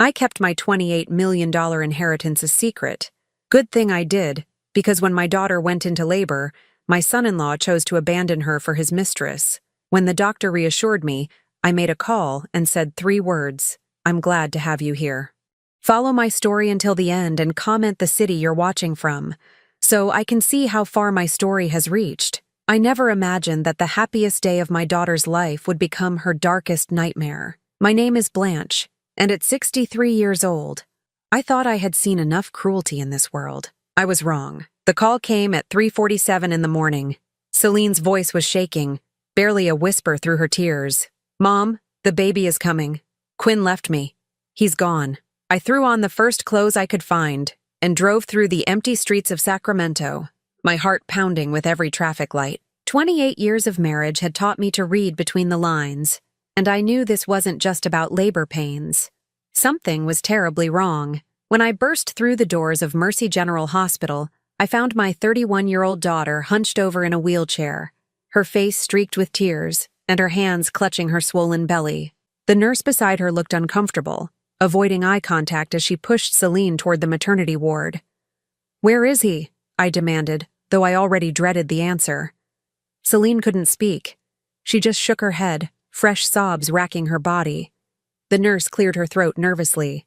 I kept my $28 million inheritance a secret. Good thing I did, because when my daughter went into labor, my son-in-law chose to abandon her for his mistress. When the doctor reassured me, I made a call and said 3 words: "I'm glad to have you here." Follow my story until the end and comment the city you're watching from, so I can see how far my story has reached. I never imagined that the happiest day of my daughter's life would become her darkest nightmare. My name is Blanche, and at 63 years old, I thought I had seen enough cruelty in this world. I was wrong. The call came at 3:47 in the morning. Celine's voice was shaking, barely a whisper through her tears. "Mom, the baby is coming. Quinn left me. He's gone." I threw on the first clothes I could find and drove through the empty streets of Sacramento, my heart pounding with every traffic light. 28 years of marriage had taught me to read between the lines, and I knew this wasn't just about labor pains. Something was terribly wrong. When I burst through the doors of Mercy General Hospital, I found my 31-year-old daughter hunched over in a wheelchair, her face streaked with tears, and her hands clutching her swollen belly. The nurse beside her looked uncomfortable, avoiding eye contact as she pushed Celine toward the maternity ward. "Where is he?" I demanded, though I already dreaded the answer. Celine couldn't speak. She just shook her head, fresh sobs racking her body. The nurse cleared her throat nervously.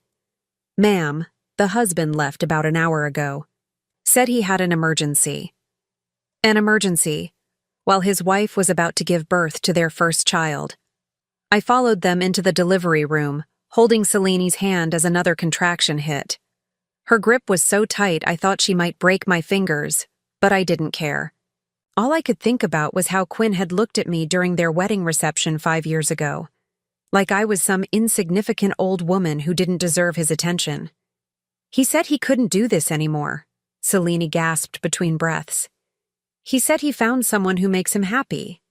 "Ma'am, the husband left about an hour ago. Said he had an emergency." An emergency, while his wife was about to give birth to their first child. I followed them into the delivery room, holding Celine's hand as another contraction hit. Her grip was so tight I thought she might break my fingers, but I didn't care. All I could think about was how Quinn had looked at me during their wedding reception 5 years ago, like I was some insignificant old woman who didn't deserve his attention. "He said he couldn't do this anymore," Celine gasped between breaths. "He said he found someone who makes him happy.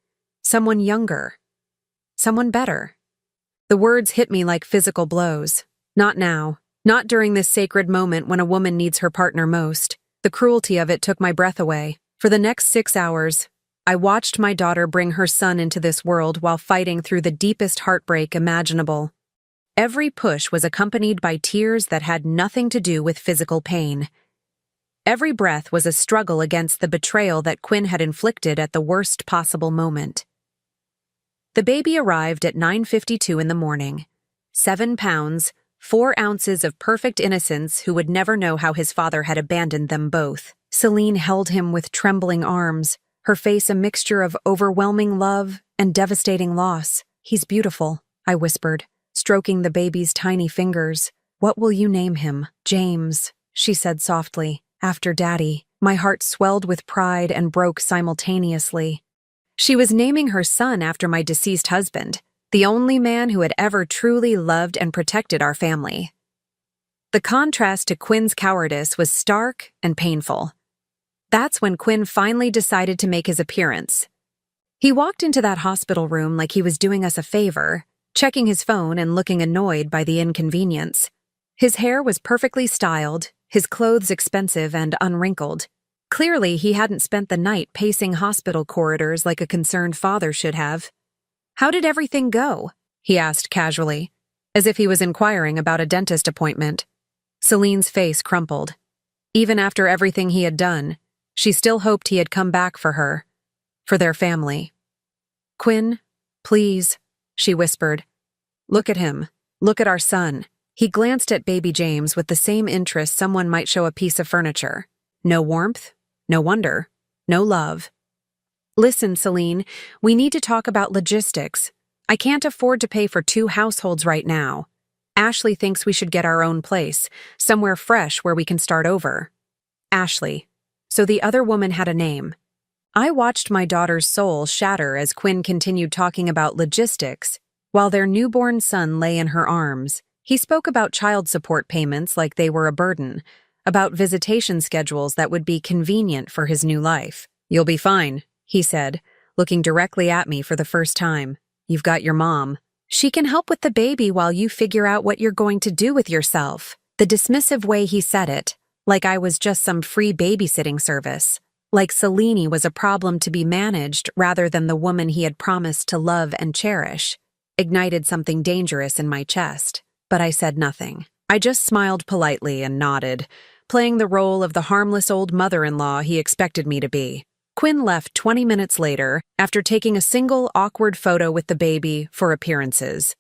Someone younger. Someone better." The words hit me like physical blows. Not now. Not during this sacred moment when a woman needs her partner most. The cruelty of it took my breath away. For the next 6 hours, I watched my daughter bring her son into this world while fighting through the deepest heartbreak imaginable. Every push was accompanied by tears that had nothing to do with physical pain. Every breath was a struggle against the betrayal that Quinn had inflicted at the worst possible moment. The baby arrived at 9:52 in the morning. 7 pounds, 4 ounces of perfect innocence who would never know how his father had abandoned them both. Celine held him with trembling arms, her face a mixture of overwhelming love and devastating loss. "He's beautiful," I whispered, stroking the baby's tiny fingers. "What will you name him?" "James," she said softly, "after Daddy." My heart swelled with pride and broke simultaneously. She was naming her son after my deceased husband, the only man who had ever truly loved and protected our family. The contrast to Quinn's cowardice was stark and painful. That's when Quinn finally decided to make his appearance. He walked into that hospital room like he was doing us a favor, checking his phone and looking annoyed by the inconvenience. His hair was perfectly styled, his clothes expensive and unwrinkled. Clearly, he hadn't spent the night pacing hospital corridors like a concerned father should have. "How did everything go?" he asked casually, as if he was inquiring about a dentist appointment. Celine's face crumpled. Even after everything he had done, she still hoped he had come back for her, for their family. "Quinn, please," she whispered. "Look at him. Look at our son." He glanced at baby James with the same interest someone might show a piece of furniture. No warmth, no wonder, no love. "Listen, Celine, we need to talk about logistics. I can't afford to pay for 2 households right now. Ashley thinks we should get our own place, somewhere fresh where we can start over." Ashley. So the other woman had a name. I watched my daughter's soul shatter as Quinn continued talking about logistics, while their newborn son lay in her arms. He spoke about child support payments like they were a burden, about visitation schedules that would be convenient for his new life. "You'll be fine," he said, looking directly at me for the first time. "You've got your mom. She can help with the baby while you figure out what you're going to do with yourself." The dismissive way he said it, like I was just some free babysitting service, like Celine was a problem to be managed rather than the woman he had promised to love and cherish, ignited something dangerous in my chest. But I said nothing. I just smiled politely and nodded, playing the role of the harmless old mother-in-law he expected me to be. Quinn left 20 minutes later after taking a single awkward photo with the baby for appearances.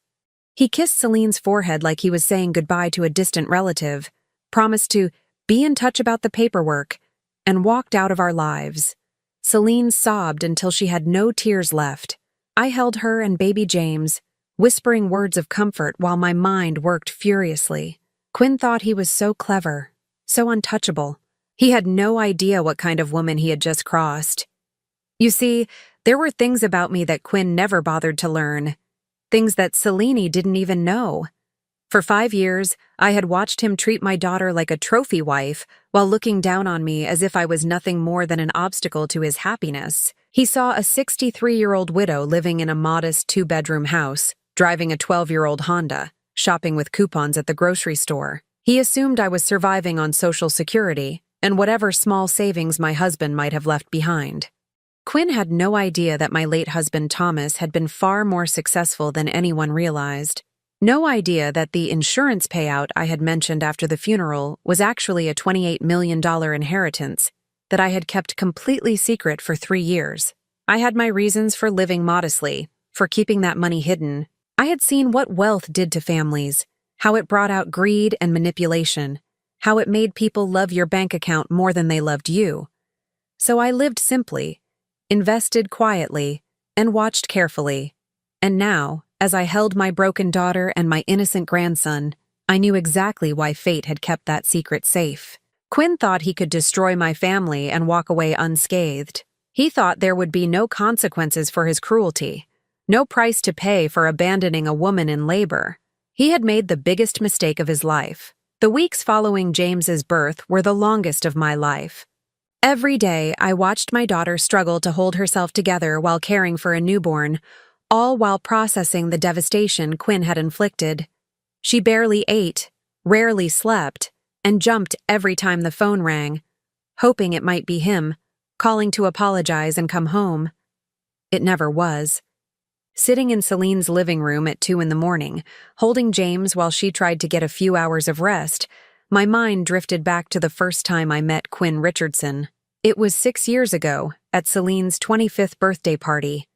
He kissed Celine's forehead like he was saying goodbye to a distant relative, promised to be in touch about the paperwork, and walked out of our lives. Celine sobbed until she had no tears left. I held her and baby James, whispering words of comfort while my mind worked furiously. Quinn thought he was so clever, so untouchable. He had no idea what kind of woman he had just crossed. You see, there were things about me that Quinn never bothered to learn, things that Celine didn't even know. For 5 years, I had watched him treat my daughter like a trophy wife while looking down on me as if I was nothing more than an obstacle to his happiness. He saw a 63-year-old widow living in a modest 2-bedroom house, driving a 12-year-old Honda, shopping with coupons at the grocery store. He assumed I was surviving on Social Security and whatever small savings my husband might have left behind. Quinn had no idea that my late husband Thomas had been far more successful than anyone realized. No idea that the insurance payout I had mentioned after the funeral was actually a $28 million inheritance that I had kept completely secret for 3 years. I had my reasons for living modestly, for keeping that money hidden. I had seen what wealth did to families, how it brought out greed and manipulation, how it made people love your bank account more than they loved you. So I lived simply, invested quietly, and watched carefully. And now, as I held my broken daughter and my innocent grandson, I knew exactly why fate had kept that secret safe. Quinn thought he could destroy my family and walk away unscathed. He thought there would be no consequences for his cruelty, no price to pay for abandoning a woman in labor. He had made the biggest mistake of his life. The weeks following James's birth were the longest of my life. Every day, I watched my daughter struggle to hold herself together while caring for a newborn, all while processing the devastation Quinn had inflicted. She barely ate, rarely slept, and jumped every time the phone rang, hoping it might be him, calling to apologize and come home. It never was. Sitting in Celine's living room at 2 a.m, holding James while she tried to get a few hours of rest, my mind drifted back to the first time I met Quinn Richardson. It was 6 years ago, at Celine's 25th birthday party.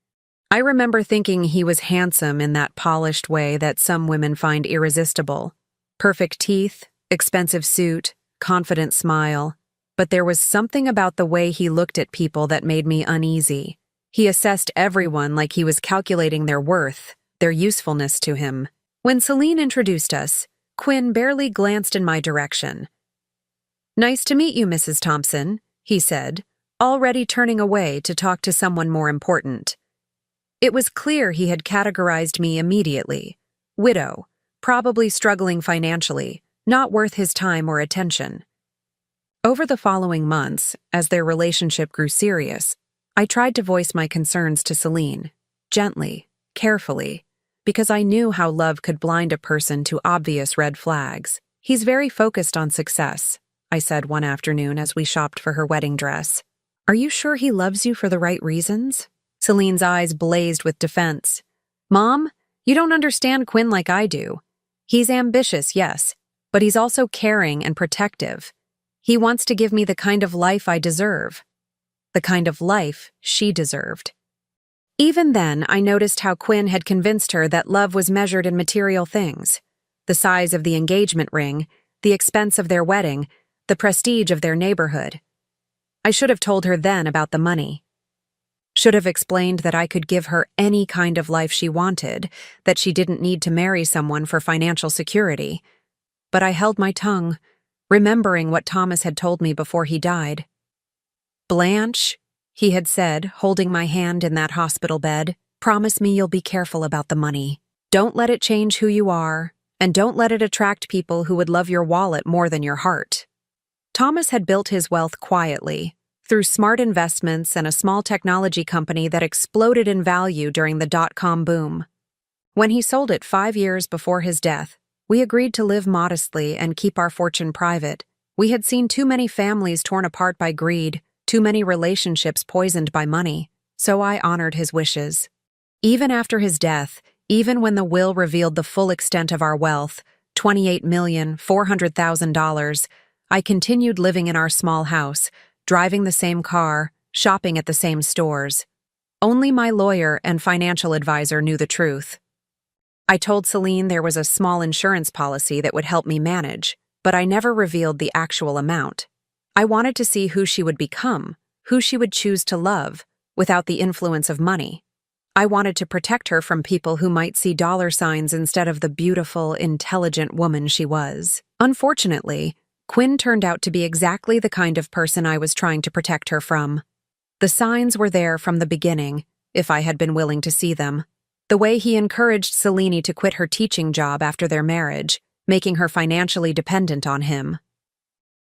I remember thinking he was handsome in that polished way that some women find irresistible. Perfect teeth, expensive suit, confident smile. But there was something about the way he looked at people that made me uneasy. He assessed everyone like he was calculating their worth, their usefulness to him. When Celine introduced us, Quinn barely glanced in my direction. "Nice to meet you, Mrs. Thompson," he said, already turning away to talk to someone more important. It was clear he had categorized me immediately. Widow, probably struggling financially, not worth his time or attention. Over the following months, as their relationship grew serious, I tried to voice my concerns to Celine, gently, carefully, because I knew how love could blind a person to obvious red flags. "He's very focused on success," I said one afternoon as we shopped for her wedding dress. "Are you sure he loves you for the right reasons?" Celine's eyes blazed with defense. "Mom, you don't understand Quinn like I do. He's ambitious, yes, but he's also caring and protective. He wants to give me the kind of life I deserve. The kind of life she deserved." Even then, I noticed how Quinn had convinced her that love was measured in material things. The size of the engagement ring, the expense of their wedding, the prestige of their neighborhood. I should have told her then about the money. Should have explained that I could give her any kind of life she wanted, that she didn't need to marry someone for financial security. But I held my tongue, remembering what Thomas had told me before he died. "Blanche," he had said, holding my hand in that hospital bed, "promise me you'll be careful about the money. Don't let it change who you are, and don't let it attract people who would love your wallet more than your heart." Thomas had built his wealth quietly, through smart investments and a small technology company that exploded in value during the dot-com boom. When he sold it 5 years before his death, we agreed to live modestly and keep our fortune private. We had seen too many families torn apart by greed, too many relationships poisoned by money, so I honored his wishes. Even after his death, even when the will revealed the full extent of our wealth, $28,400,000, I continued living in our small house, driving the same car, shopping at the same stores. Only my lawyer and financial advisor knew the truth. I told Celine there was a small insurance policy that would help me manage, but I never revealed the actual amount. I wanted to see who she would become, who she would choose to love, without the influence of money. I wanted to protect her from people who might see dollar signs instead of the beautiful, intelligent woman she was. Unfortunately, Quinn turned out to be exactly the kind of person I was trying to protect her from. The signs were there from the beginning, if I had been willing to see them. The way he encouraged Celine to quit her teaching job after their marriage, making her financially dependent on him.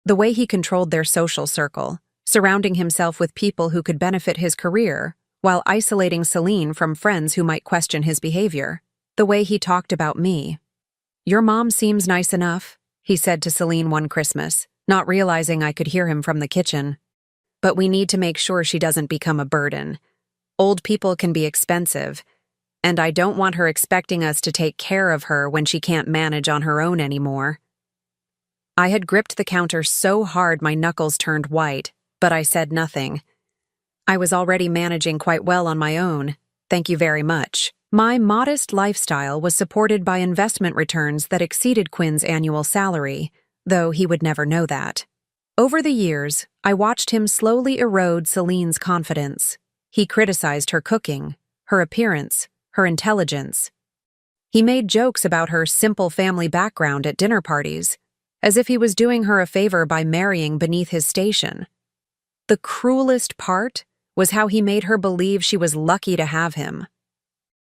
The way he controlled their social circle, surrounding himself with people who could benefit his career, while isolating Celine from friends who might question his behavior. The way he talked about me. "Your mom seems nice enough," he said to Celine one Christmas, not realizing I could hear him from the kitchen. "But we need to make sure she doesn't become a burden. Old people can be expensive, and I don't want her expecting us to take care of her when she can't manage on her own anymore." I had gripped the counter so hard my knuckles turned white, but I said nothing. I was already managing quite well on my own, thank you very much. My modest lifestyle was supported by investment returns that exceeded Quinn's annual salary, though he would never know that. Over the years, I watched him slowly erode Celine's confidence. He criticized her cooking, her appearance, her intelligence. He made jokes about her simple family background at dinner parties, as if he was doing her a favor by marrying beneath his station. The cruelest part was how he made her believe she was lucky to have him.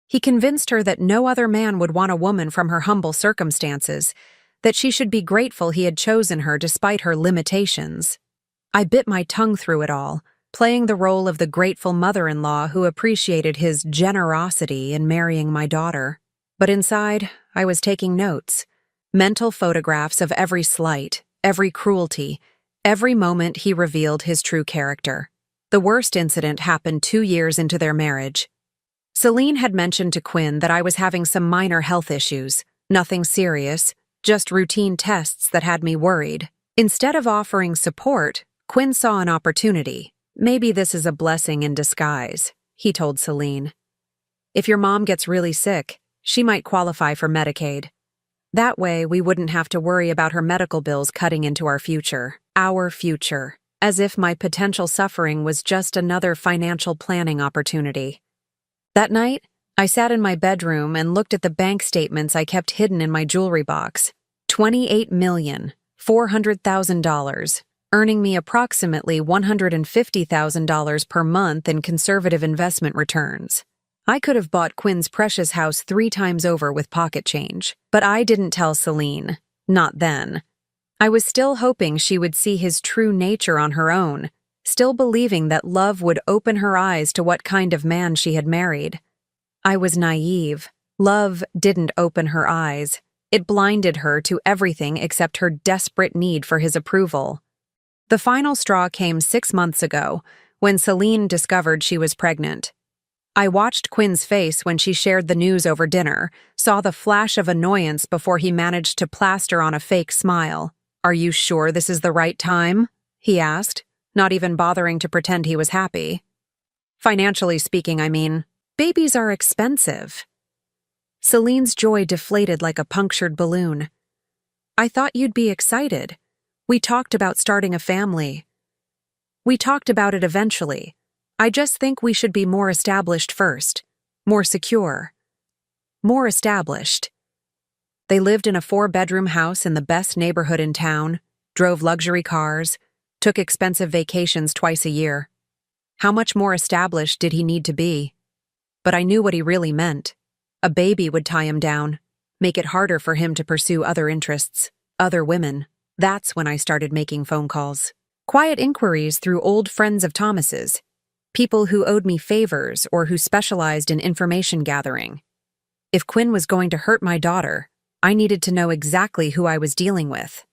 He convinced her that no other man would want a woman from her humble circumstances, that she should be grateful he had chosen her despite her limitations. I bit my tongue through it all, playing the role of the grateful mother-in-law who appreciated his generosity in marrying my daughter. But inside, I was taking notes, mental photographs of every slight, every cruelty, every moment he revealed his true character. The worst incident happened 2 years into their marriage. Celine had mentioned to Quinn that I was having some minor health issues, nothing serious, just routine tests that had me worried. Instead of offering support, Quinn saw an opportunity. "Maybe this is a blessing in disguise," he told Celine. "If your mom gets really sick, she might qualify for Medicaid. That way, we wouldn't have to worry about her medical bills cutting into our future. Our future. As if my potential suffering was just another financial planning opportunity." That night, I sat in my bedroom and looked at the bank statements I kept hidden in my jewelry box. $28,400,000, earning me approximately $150,000 per month in conservative investment returns. I could have bought Quinn's precious house 3 times over with pocket change, but I didn't tell Celine. Not then. I was still hoping she would see his true nature on her own, still believing that love would open her eyes to what kind of man she had married. I was naive. Love didn't open her eyes. It blinded her to everything except her desperate need for his approval. The final straw came 6 months ago, when Celine discovered she was pregnant. I watched Quinn's face when she shared the news over dinner, saw the flash of annoyance before he managed to plaster on a fake smile. "Are you sure this is the right time?" he asked, not even bothering to pretend he was happy. "Financially speaking, I mean. Babies are expensive." Celine's joy deflated like a punctured balloon. "I thought you'd be excited. We talked about starting a family. We talked about it eventually. I just think we should be more established first. More secure. More established." They lived in a 4-bedroom house in the best neighborhood in town, drove luxury cars, took expensive vacations twice a year. How much more established did he need to be? But I knew what he really meant. A baby would tie him down, make it harder for him to pursue other interests, other women. That's when I started making phone calls. Quiet inquiries through old friends of Thomas's, people who owed me favors or who specialized in information gathering. If Quinn was going to hurt my daughter, I needed to know exactly who I was dealing with.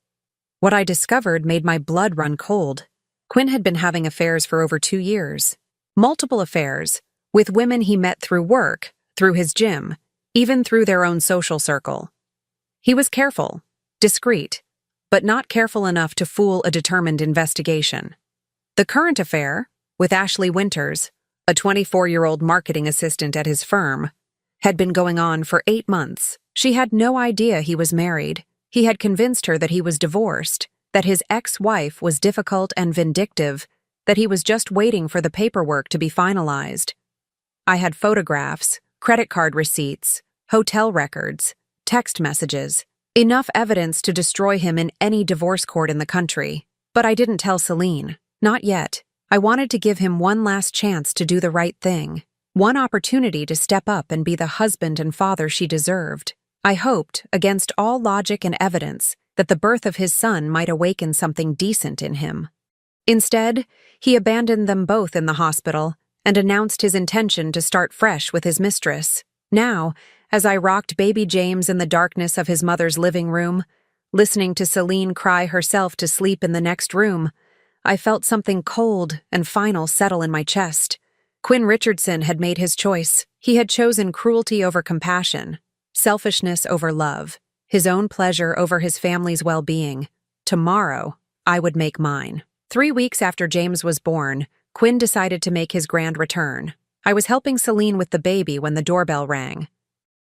What I discovered made my blood run cold. Quinn had been having affairs for over 2 years. Multiple affairs, with women he met through work, through his gym, even through their own social circle. He was careful, discreet, but not careful enough to fool a determined investigation. The current affair, with Ashley Winters, a 24-year-old marketing assistant at his firm, had been going on for 8 months. She had no idea he was married. He had convinced her that he was divorced, that his ex-wife was difficult and vindictive, that he was just waiting for the paperwork to be finalized. I had photographs, credit card receipts, hotel records, text messages, enough evidence to destroy him in any divorce court in the country. But I didn't tell Celine. Not yet. I wanted to give him one last chance to do the right thing. One opportunity to step up and be the husband and father she deserved. I hoped, against all logic and evidence, that the birth of his son might awaken something decent in him. Instead, he abandoned them both in the hospital and announced his intention to start fresh with his mistress. Now, as I rocked baby James in the darkness of his mother's living room, listening to Celine cry herself to sleep in the next room, I felt something cold and final settle in my chest. Quinn Richardson had made his choice. He had chosen cruelty over compassion, selfishness over love, his own pleasure over his family's well-being. Tomorrow, I would make mine. 3 weeks after James was born, Quinn decided to make his grand return. I was helping Celine with the baby when the doorbell rang.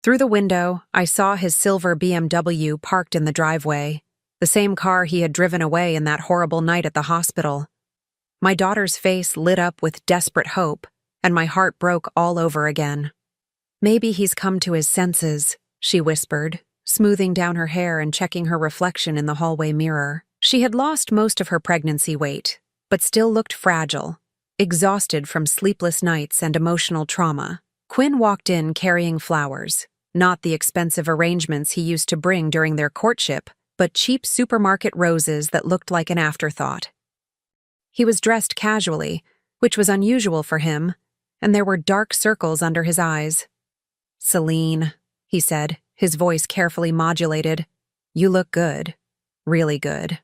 Through the window, I saw his silver BMW parked in the driveway, the same car he had driven away in that horrible night at the hospital. My daughter's face lit up with desperate hope, and my heart broke all over again. "Maybe he's come to his senses," she whispered, smoothing down her hair and checking her reflection in the hallway mirror. She had lost most of her pregnancy weight, but still looked fragile, exhausted from sleepless nights and emotional trauma. Quinn walked in carrying flowers, not the expensive arrangements he used to bring during their courtship, but cheap supermarket roses that looked like an afterthought. He was dressed casually, which was unusual for him, and there were dark circles under his eyes. "Celine," he said, his voice carefully modulated, "you look good. Really good."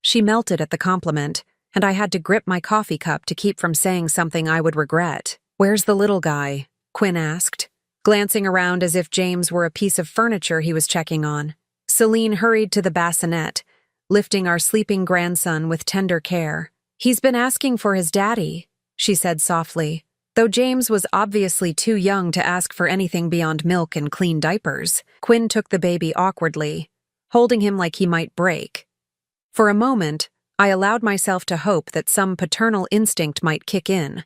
She melted at the compliment, and I had to grip my coffee cup to keep from saying something I would regret. "Where's the little guy?" Quinn asked, glancing around as if James were a piece of furniture he was checking on. Celine hurried to the bassinet, lifting our sleeping grandson with tender care. "He's been asking for his daddy," she said softly. Though James was obviously too young to ask for anything beyond milk and clean diapers, Quinn took the baby awkwardly, holding him like he might break. For a moment, I allowed myself to hope that some paternal instinct might kick in,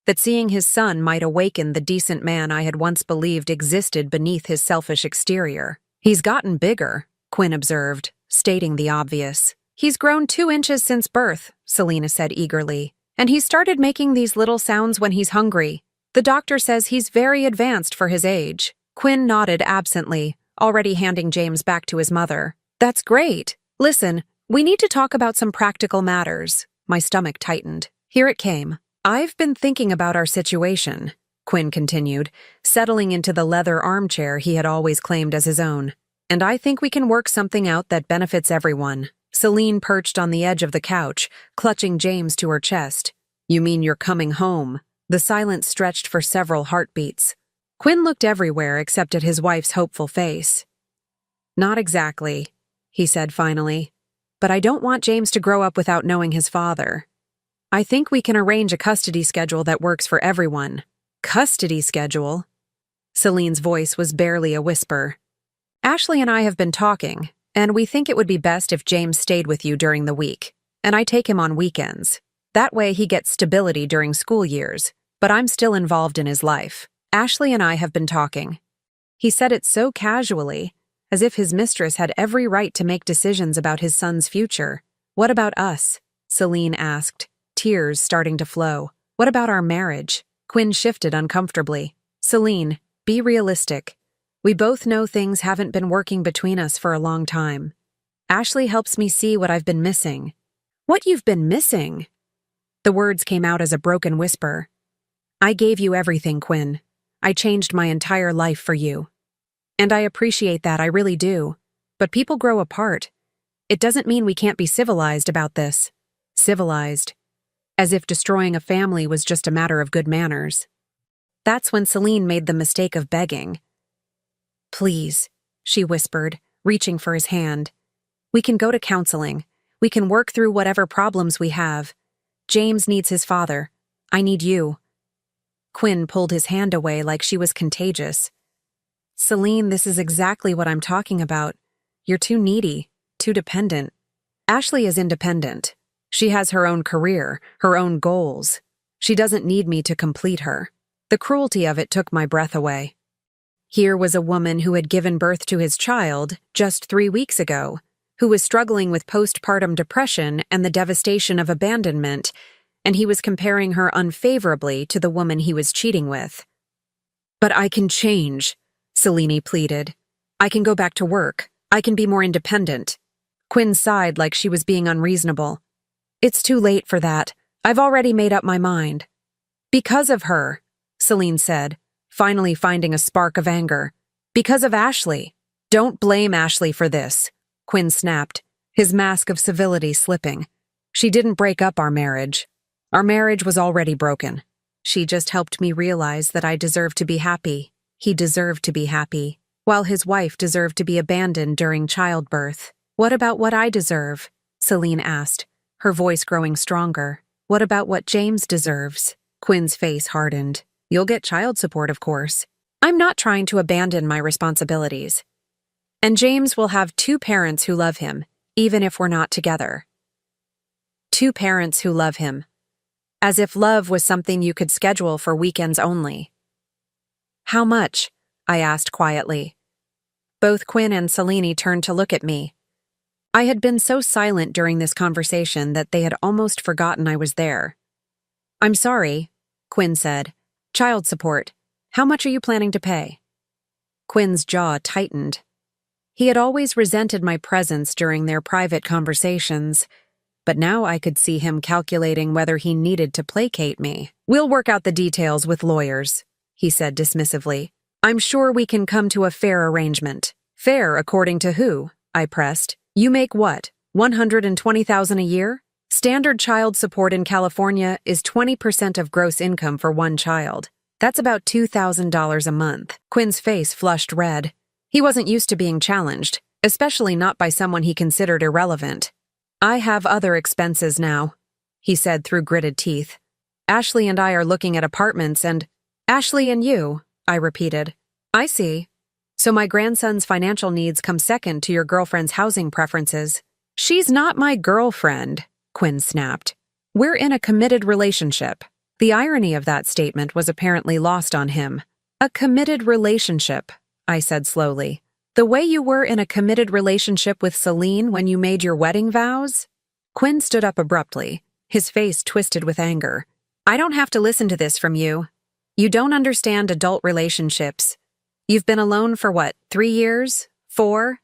that seeing his son might awaken the decent man I had once believed existed beneath his selfish exterior. "He's gotten bigger," Quinn observed, stating the obvious. "He's grown 2 inches since birth," Selena said eagerly. "And he started making these little sounds when he's hungry. The doctor says he's very advanced for his age." Quinn nodded absently, already handing James back to his mother. "That's great. Listen, we need to talk about some practical matters." My stomach tightened. Here it came. "I've been thinking about our situation," Quinn continued, settling into the leather armchair he had always claimed as his own. "And I think we can work something out that benefits everyone." Celine perched on the edge of the couch, clutching James to her chest. "You mean you're coming home?" The silence stretched for several heartbeats. Quinn looked everywhere except at his wife's hopeful face. "Not exactly," he said finally. "But I don't want James to grow up without knowing his father. I think we can arrange a custody schedule that works for everyone." "Custody schedule?" Celine's voice was barely a whisper. "Ashley and I have been talking, and we think it would be best if James stayed with you during the week, and I take him on weekends. That way he gets stability during school years, but I'm still involved in his life. Ashley and I have been talking." He said it so casually, as if his mistress had every right to make decisions about his son's future. "What about us?" Celine asked, tears starting to flow. "What about our marriage?" Quinn shifted uncomfortably. "Celine, be realistic. We both know things haven't been working between us for a long time. Ashley helps me see what I've been missing." "What you've been missing?" The words came out as a broken whisper. "I gave you everything, Quinn. I changed my entire life for you. And I appreciate that, I really do. But people grow apart. It doesn't mean we can't be civilized about this." Civilized. As if destroying a family was just a matter of good manners. That's when Celine made the mistake of begging. "Please," she whispered, reaching for his hand. We can go to counseling. We can work through whatever problems we have. James needs his father. I need you. Quinn pulled his hand away like she was contagious. Celine, this is exactly what I'm talking about. You're too needy, too dependent. Ashley is independent. She has her own career, her own goals. She doesn't need me to complete her. The cruelty of it took my breath away. Here was a woman who had given birth to his child just 3 weeks ago, who was struggling with postpartum depression and the devastation of abandonment, and he was comparing her unfavorably to the woman he was cheating with. But I can change, Celine pleaded. I can go back to work. I can be more independent. Quinn sighed like she was being unreasonable. It's too late for that. I've already made up my mind. Because of her, Celine said, finally finding a spark of anger. Because of Ashley. Don't blame Ashley for this, Quinn snapped, his mask of civility slipping. She didn't break up our marriage. Our marriage was already broken. She just helped me realize that I deserved to be happy. He deserved to be happy, while his wife deserved to be abandoned during childbirth. What about what I deserve? Celine asked, her voice growing stronger. What about what James deserves? Quinn's face hardened. You'll get child support, of course. I'm not trying to abandon my responsibilities. And James will have 2 parents who love him, even if we're not together. 2 parents who love him. As if love was something you could schedule for weekends only. How much? I asked quietly. Both Quinn and Celine turned to look at me. I had been so silent during this conversation that they had almost forgotten I was there. I'm sorry, Quinn said. Child support. How much are you planning to pay? Quinn's jaw tightened. He had always resented my presence during their private conversations, but now I could see him calculating whether he needed to placate me. We'll work out the details with lawyers, he said dismissively. I'm sure we can come to a fair arrangement. Fair according to who? I pressed. You make what? $120,000 a year? Standard child support in California is 20% of gross income for one child. That's about $2,000 a month. Quinn's face flushed red. He wasn't used to being challenged, especially not by someone he considered irrelevant. I have other expenses now, he said through gritted teeth. Ashley and I are looking at apartments and… Ashley and you, I repeated. I see. So my grandson's financial needs come second to your girlfriend's housing preferences. She's not my girlfriend, Quinn snapped. We're in a committed relationship. The irony of that statement was apparently lost on him. A committed relationship, I said slowly. The way you were in a committed relationship with Celine when you made your wedding vows? Quinn stood up abruptly, his face twisted with anger. I don't have to listen to this from you. You don't understand adult relationships. You've been alone for what, 3 years? 4?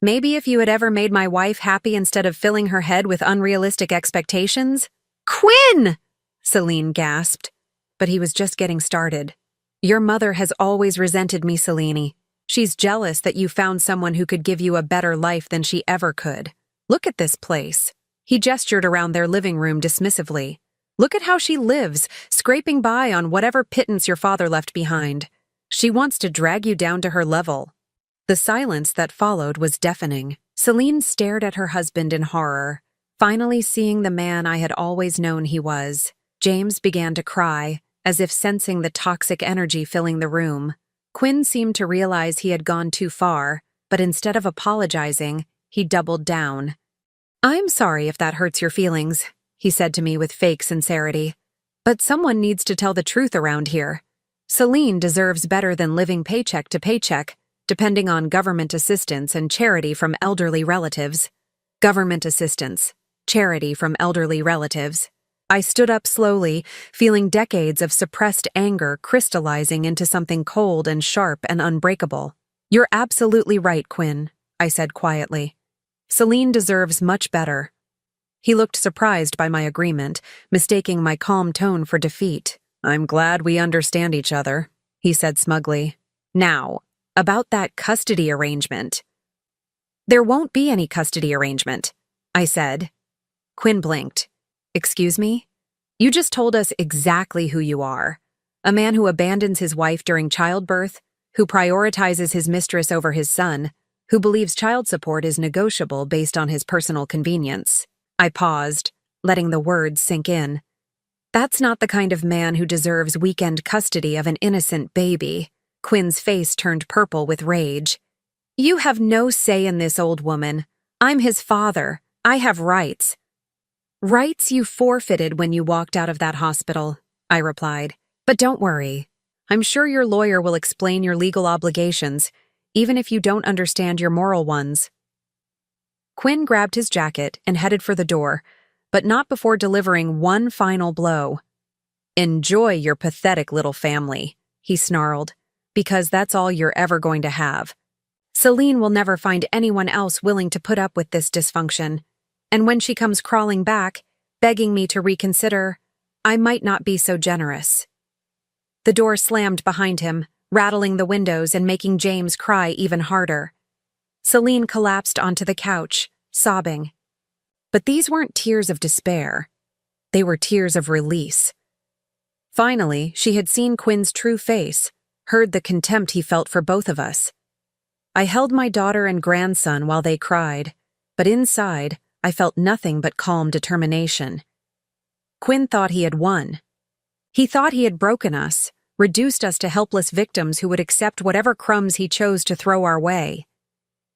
Maybe if you had ever made my wife happy instead of filling her head with unrealistic expectations? Quinn! Celine gasped. But he was just getting started. Your mother has always resented me, Celine. She's jealous that you found someone who could give you a better life than she ever could. Look at this place. He gestured around their living room dismissively. Look at how she lives, scraping by on whatever pittance your father left behind. She wants to drag you down to her level. The silence that followed was deafening. Celine stared at her husband in horror, finally seeing the man I had always known he was. James began to cry, as if sensing the toxic energy filling the room. Quinn seemed to realize he had gone too far, but instead of apologizing, he doubled down. I'm sorry if that hurts your feelings, he said to me with fake sincerity. But someone needs to tell the truth around here. Celine deserves better than living paycheck to paycheck, depending on government assistance and charity from elderly relatives. Government assistance, charity from elderly relatives. I stood up slowly, feeling decades of suppressed anger crystallizing into something cold and sharp and unbreakable. You're absolutely right, Quinn, I said quietly. Celine deserves much better. He looked surprised by my agreement, mistaking my calm tone for defeat. I'm glad we understand each other, he said smugly. Now, about that custody arrangement. There won't be any custody arrangement, I said. Quinn blinked. Excuse me? You just told us exactly who you are. A man who abandons his wife during childbirth, who prioritizes his mistress over his son, who believes child support is negotiable based on his personal convenience. I paused, letting the words sink in. That's not the kind of man who deserves weekend custody of an innocent baby. Quinn's face turned purple with rage. You have no say in this, old woman. I'm his father. I have rights. Rights you forfeited when you walked out of that hospital, I replied. But don't worry. I'm sure your lawyer will explain your legal obligations, even if you don't understand your moral ones. Quinn grabbed his jacket and headed for the door, but not before delivering one final blow. Enjoy your pathetic little family, he snarled, because that's all you're ever going to have. Celine will never find anyone else willing to put up with this dysfunction, and when she comes crawling back, begging me to reconsider, I might not be so generous. The door slammed behind him, rattling the windows and making James cry even harder. Celine collapsed onto the couch, sobbing. But these weren't tears of despair. They were tears of release. Finally, she had seen Quinn's true face, heard the contempt he felt for both of us. I held my daughter and grandson while they cried, but inside, I felt nothing but calm determination. Quinn thought he had won. He thought he had broken us, reduced us to helpless victims who would accept whatever crumbs he chose to throw our way.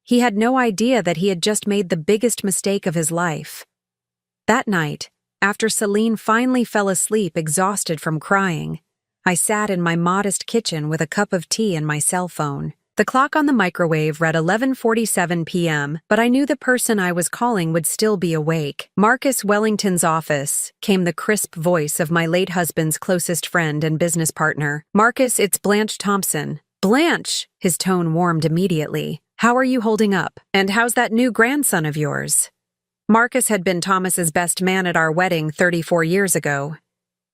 He had no idea that he had just made the biggest mistake of his life. That night, after Celine finally fell asleep exhausted from crying, I sat in my modest kitchen with a cup of tea and my cell phone. The clock on the microwave read 11:47 p.m., but I knew the person I was calling would still be awake. Marcus Wellington's office, came the crisp voice of my late husband's closest friend and business partner. Marcus, it's Blanche Thompson. Blanche! His tone warmed immediately. How are you holding up? And how's that new grandson of yours? Marcus had been Thomas's best man at our wedding 34 years ago.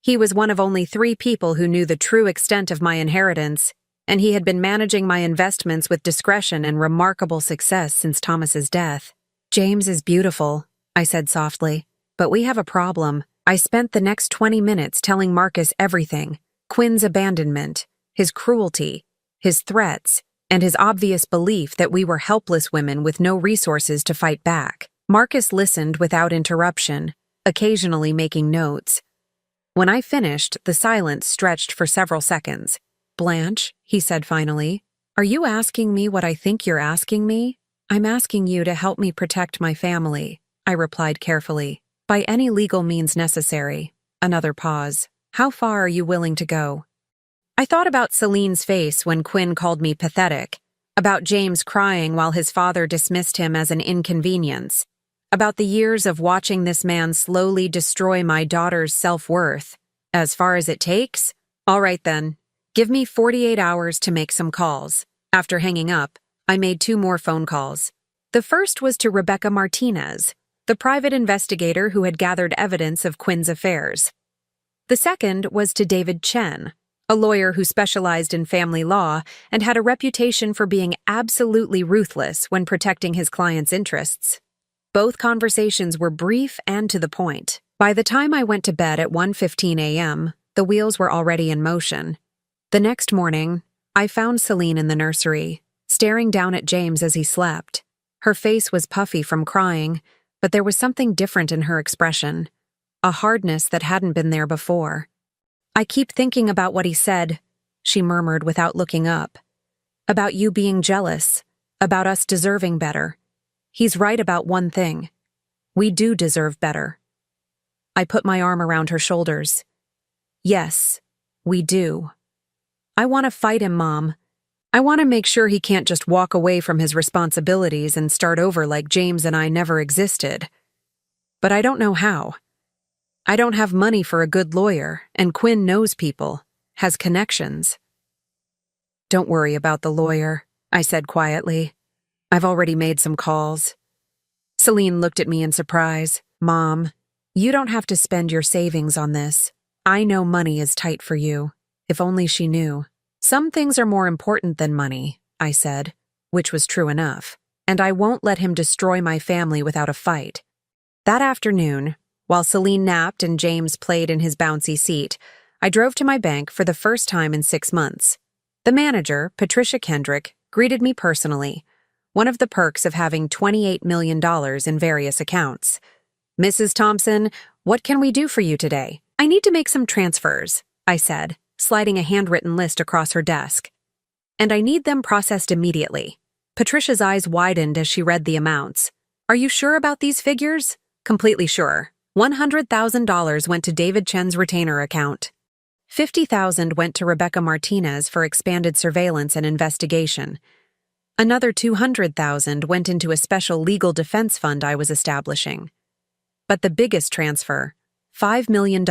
He was one of only 3 people who knew the true extent of my inheritance, and he had been managing my investments with discretion and remarkable success since Thomas's death. James is beautiful, I said softly, but we have a problem. I spent the next 20 minutes telling Marcus everything. Quinn's abandonment, his cruelty, his threats, and his obvious belief that we were helpless women with no resources to fight back. Marcus listened without interruption, occasionally making notes. When I finished, the silence stretched for several seconds. Blanche, he said finally, are you asking me what I think you're asking me? I'm asking you to help me protect my family, I replied carefully, by any legal means necessary. Another pause. How far are you willing to go? I thought about Celine's face when Quinn called me pathetic, about James crying while his father dismissed him as an inconvenience, about the years of watching this man slowly destroy my daughter's self-worth. As far as it takes? All right then. Give me 48 hours to make some calls. After hanging up, I made 2 more phone calls. The first was to Rebecca Martinez, the private investigator who had gathered evidence of Quinn's affairs. The second was to David Chen, a lawyer who specialized in family law and had a reputation for being absolutely ruthless when protecting his clients' interests. Both conversations were brief and to the point. By the time I went to bed at 1:15 a.m., the wheels were already in motion. The next morning, I found Celine in the nursery, staring down at James as he slept. Her face was puffy from crying, but there was something different in her expression, a hardness that hadn't been there before. I keep thinking about what he said, she murmured without looking up. About you being jealous, about us deserving better. He's right about one thing. We do deserve better. I put my arm around her shoulders. Yes, we do. I want to fight him, Mom. I want to make sure he can't just walk away from his responsibilities and start over like James and I never existed. But I don't know how. I don't have money for a good lawyer, and Quinn knows people, has connections. Don't worry about the lawyer, I said quietly. I've already made some calls. Celine looked at me in surprise. Mom, you don't have to spend your savings on this. I know money is tight for you. If only she knew. Some things are more important than money, I said, which was true enough, and I won't let him destroy my family without a fight. That afternoon, while Celine napped and James played in his bouncy seat, I drove to my bank for the first time in 6 months. The manager, Patricia Kendrick, greeted me personally. one of the perks of having $28 million in various accounts. "Mrs. Thompson, what can we do for you today?" "I need to make some transfers," I said, sliding a handwritten list across her desk. "And I need them processed immediately." Patricia's eyes widened as she read the amounts. "Are you sure about these figures?" "Completely sure. $100,000 went to David Chen's retainer account. $50,000 went to Rebecca Martinez for expanded surveillance and investigation. Another $200,000 went into a special legal defense fund I was establishing. But the biggest transfer, $5 million,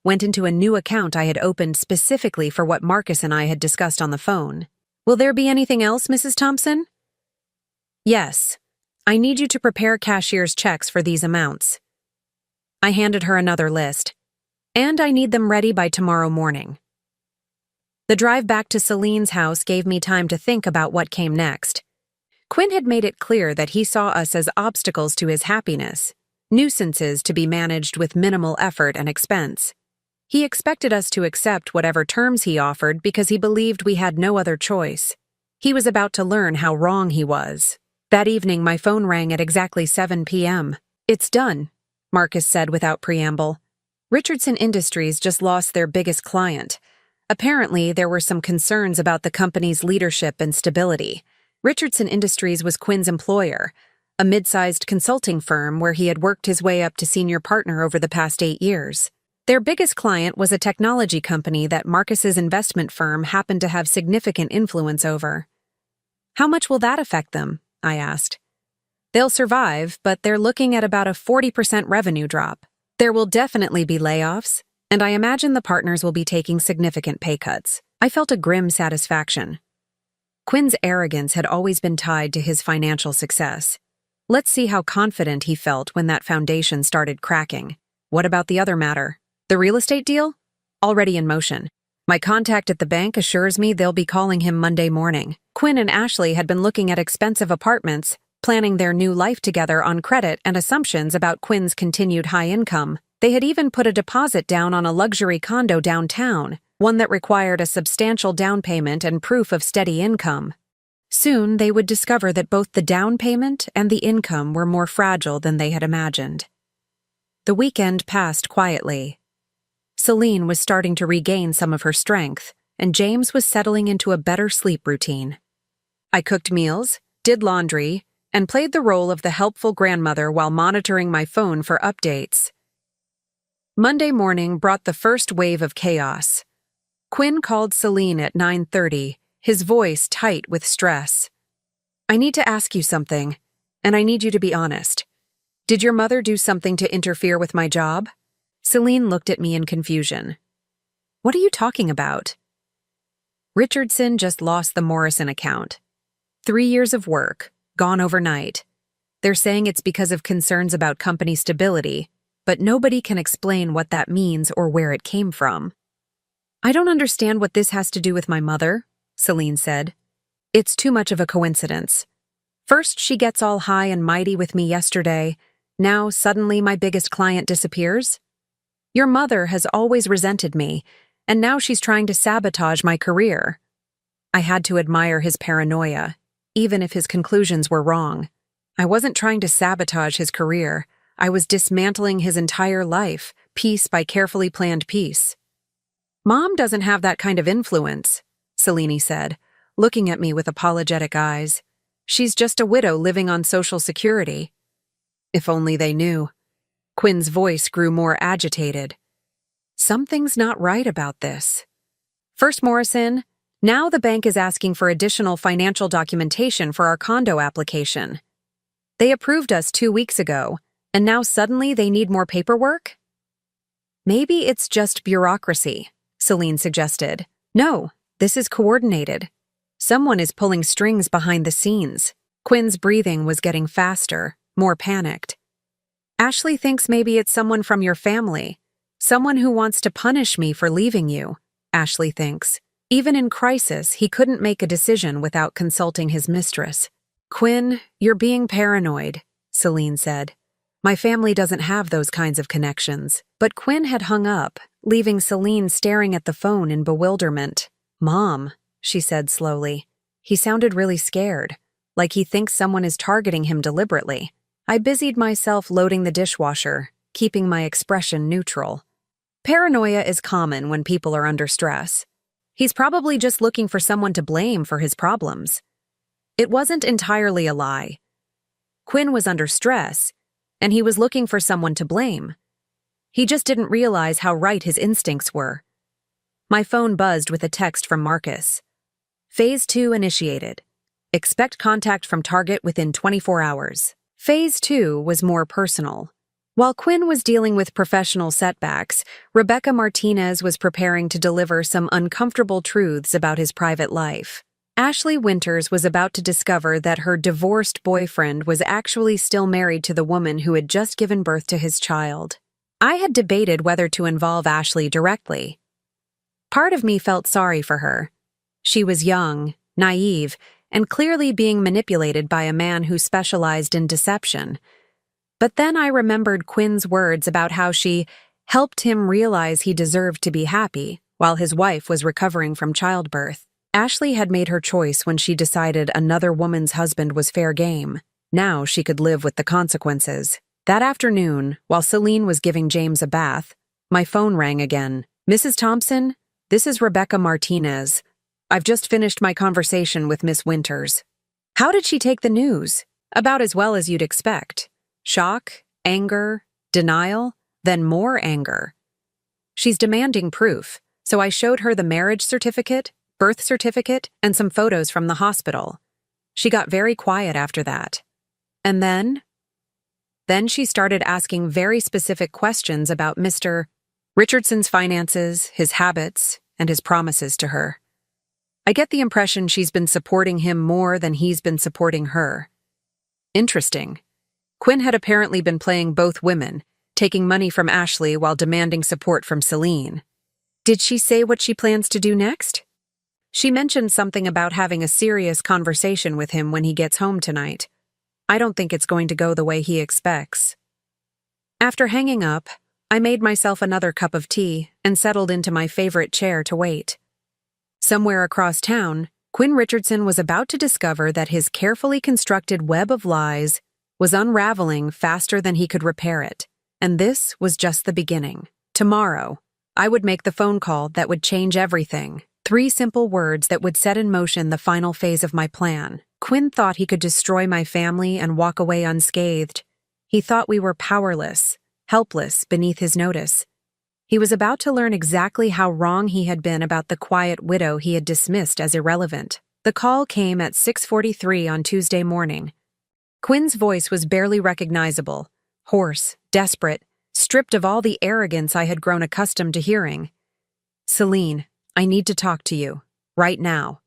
went into a new account I had opened specifically for what Marcus and I had discussed on the phone. Will there be anything else, Mrs. Thompson?" "Yes. I need you to prepare cashier's checks for these amounts." I handed her another list. "And I need them ready by tomorrow morning." The drive back to Celine's house gave me time to think about what came next. Quinn had made it clear that he saw us as obstacles to his happiness, nuisances to be managed with minimal effort and expense. He expected us to accept whatever terms he offered because he believed we had no other choice. He was about to learn how wrong he was. That evening, my phone rang at exactly 7 p.m. "It's done," Marcus said without preamble. "Richardson Industries just lost their biggest client. Apparently, there were some concerns about the company's leadership and stability. Richardson Industries was Quinn's employer, a mid-sized consulting firm where he had worked his way up to senior partner over the past 8 years. Their biggest client was a technology company that Marcus's investment firm happened to have significant influence over." "How much will that affect them?" I asked. "They'll survive, but they're looking at about a 40% revenue drop. There will definitely be layoffs, and I imagine the partners will be taking significant pay cuts." I felt a grim satisfaction. Quinn's arrogance had always been tied to his financial success. Let's see how confident he felt when that foundation started cracking. What about the other matter? The real estate deal? Already in motion. My contact at the bank assures me they'll be calling him Monday morning. Quinn and Ashley had been looking at expensive apartments, planning their new life together on credit and assumptions about Quinn's continued high income. They had even put a deposit down on a luxury condo downtown, one that required a substantial down payment and proof of steady income. Soon they would discover that both the down payment and the income were more fragile than they had imagined. The weekend passed quietly. Celine was starting to regain some of her strength, and James was settling into a better sleep routine. I cooked meals, did laundry, and played the role of the helpful grandmother while monitoring my phone for updates. Monday morning brought the first wave of chaos. Quinn called Celine at 9:30, his voice tight with stress. "I need to ask you something, and I need you to be honest. Did your mother do something to interfere with my job?" Celine looked at me in confusion. "What are you talking about?" "Richardson just lost the Morrison account. 3 years of work, gone overnight. They're saying it's because of concerns about company stability, but nobody can explain what that means or where it came from." "I don't understand what this has to do with my mother," Celine said. "It's too much of a coincidence. First she gets all high and mighty with me yesterday, now suddenly my biggest client disappears. Your mother has always resented me, and now she's trying to sabotage my career." I had to admire his paranoia, even if his conclusions were wrong. I wasn't trying to sabotage his career. I was dismantling his entire life, piece by carefully planned piece. "Mom doesn't have that kind of influence," Celine said, looking at me with apologetic eyes. "She's just a widow living on Social Security." If only they knew. Quinn's voice grew more agitated. "Something's not right about this. First Morrison, now the bank is asking for additional financial documentation for our condo application. They approved us 2 weeks ago, and now suddenly they need more paperwork?" "Maybe it's just bureaucracy," Celine suggested. "No, this is coordinated. Someone is pulling strings behind the scenes." Quinn's breathing was getting faster, more panicked. "Ashley thinks maybe it's someone from your family, someone who wants to punish me for leaving you," Ashley thinks. Even in crisis, he couldn't make a decision without consulting his mistress. "Quinn, you're being paranoid," Celine said. "My family doesn't have those kinds of connections." But Quinn had hung up, leaving Celine staring at the phone in bewilderment. "Mom," she said slowly. He sounded really scared. like he thinks someone is targeting him deliberately. I busied myself loading the dishwasher, keeping my expression neutral. Paranoia is common when people are under stress. He's probably just looking for someone to blame for his problems. It wasn't entirely a lie. Quinn was under stress, and he was looking for someone to blame. He just didn't realize how right his instincts were. My phone buzzed with a text from Marcus. Phase 2 initiated. Expect contact from target within 24 hours. Phase 2 was more personal. While Quinn was dealing with professional setbacks, Rebecca Martinez was preparing to deliver some uncomfortable truths about his private life. Ashley Winters was about to discover that her divorced boyfriend was actually still married to the woman who had just given birth to his child. I had debated whether to involve Ashley directly. Part of me felt sorry for her. She was young, naive, and clearly being manipulated by a man who specialized in deception. But then I remembered Quinn's words about how she helped him realize he deserved to be happy while his wife was recovering from childbirth. Ashley had made her choice when she decided another woman's husband was fair game. Now she could live with the consequences. That afternoon, while Celine was giving James a bath, my phone rang again. Mrs. Thompson, this is Rebecca Martinez. I've just finished my conversation with Miss Winters. How did she take the news? About as well as you'd expect. Shock, anger, denial, then more anger. She's demanding proof, so I showed her the marriage certificate, birth certificate, and some photos from the hospital. She got very quiet after that. And then she started asking very specific questions about Mr. Richardson's finances, his habits, and his promises to her. I get the impression she's been supporting him more than he's been supporting her. Interesting. Quinn had apparently been playing both women, taking money from Ashley while demanding support from Celine. Did she say what she plans to do next? She mentioned something about having a serious conversation with him when he gets home tonight. I don't think it's going to go the way he expects. After hanging up, I made myself another cup of tea and settled into my favorite chair to wait. Somewhere across town, Quinn Richardson was about to discover that his carefully constructed web of lies was unraveling faster than he could repair it, and this was just the beginning. Tomorrow, I would make the phone call that would change everything. 3 simple words that would set in motion the final phase of my plan. Quinn thought he could destroy my family and walk away unscathed. He thought we were powerless, helpless beneath his notice. He was about to learn exactly how wrong he had been about the quiet widow he had dismissed as irrelevant. The call came at 6:43 on Tuesday morning. Quinn's voice was barely recognizable, hoarse, desperate, stripped of all the arrogance I had grown accustomed to hearing. Celine, I need to talk to you, right now.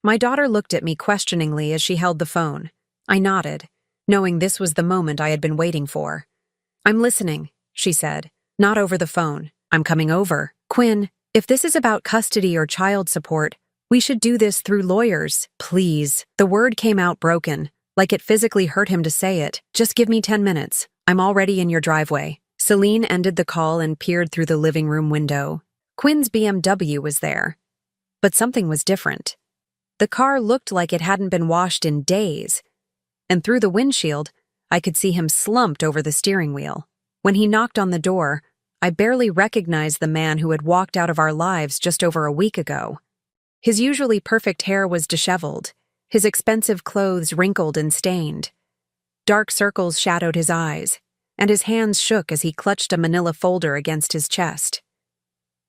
My daughter looked at me questioningly as she held the phone. I nodded, knowing this was the moment I had been waiting for. I'm listening, she said. Not over the phone. I'm coming over. Quinn, if this is about custody or child support, we should do this through lawyers. Please. The word came out broken, like it physically hurt him to say it. Just give me 10 minutes. I'm already in your driveway. Celine ended the call and peered through the living room window. Quinn's BMW was there. But something was different. The car looked like it hadn't been washed in days, and through the windshield, I could see him slumped over the steering wheel. When he knocked on the door, I barely recognized the man who had walked out of our lives just over a week ago. His usually perfect hair was disheveled, his expensive clothes wrinkled and stained. Dark circles shadowed his eyes, and his hands shook as he clutched a manila folder against his chest.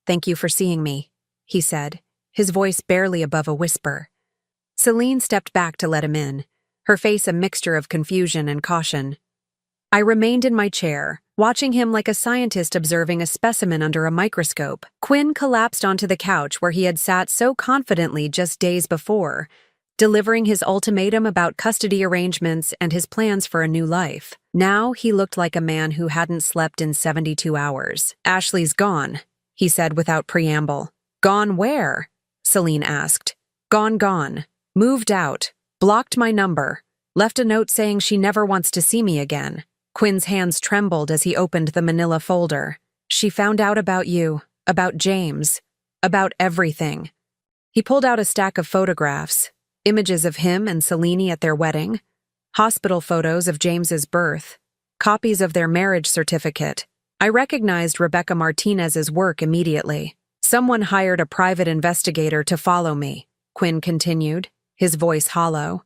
Thank you for seeing me, he said, his voice barely above a whisper. Celine stepped back to let him in, her face a mixture of confusion and caution. I remained in my chair, watching him like a scientist observing a specimen under a microscope. Quinn collapsed onto the couch where he had sat so confidently just days before, delivering his ultimatum about custody arrangements and his plans for a new life. Now he looked like a man who hadn't slept in 72 hours. Ashley's gone, he said without preamble. Gone where? Celine asked. Gone. Moved out. Blocked my number. Left a note saying she never wants to see me again. Quinn's hands trembled as he opened the manila folder. She found out about you, about James, about everything. He pulled out a stack of photographs, Images of him and Selene at their wedding, hospital photos of James's birth, copies of their marriage certificate. I recognized Rebecca Martinez's work immediately. Someone hired a private investigator to follow me, Quinn continued, his voice hollow.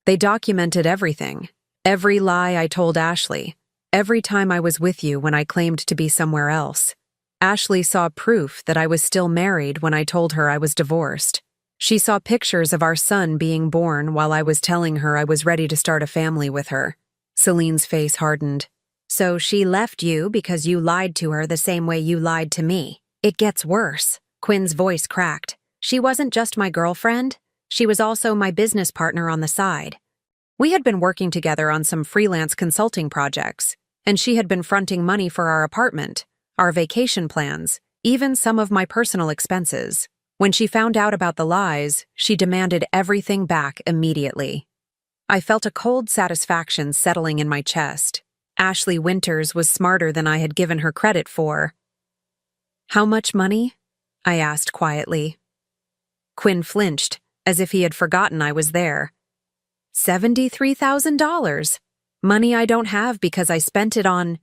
They documented everything. Every lie I told Ashley. Every time I was with you when I claimed to be somewhere else. Ashley saw proof that I was still married when I told her I was divorced. She saw pictures of our son being born while I was telling her I was ready to start a family with her. Celine's face hardened. So she left you because you lied to her the same way you lied to me. It gets worse. Quinn's voice cracked. She wasn't just my girlfriend. She was also my business partner on the side. We had been working together on some freelance consulting projects, and she had been fronting money for our apartment, our vacation plans, even some of my personal expenses. When she found out about the lies, she demanded everything back immediately. I felt a cold satisfaction settling in my chest. Ashley Winters was smarter than I had given her credit for. How much money? I asked quietly. Quinn flinched, as if he had forgotten I was there. $73,000. Money I don't have because I spent it on...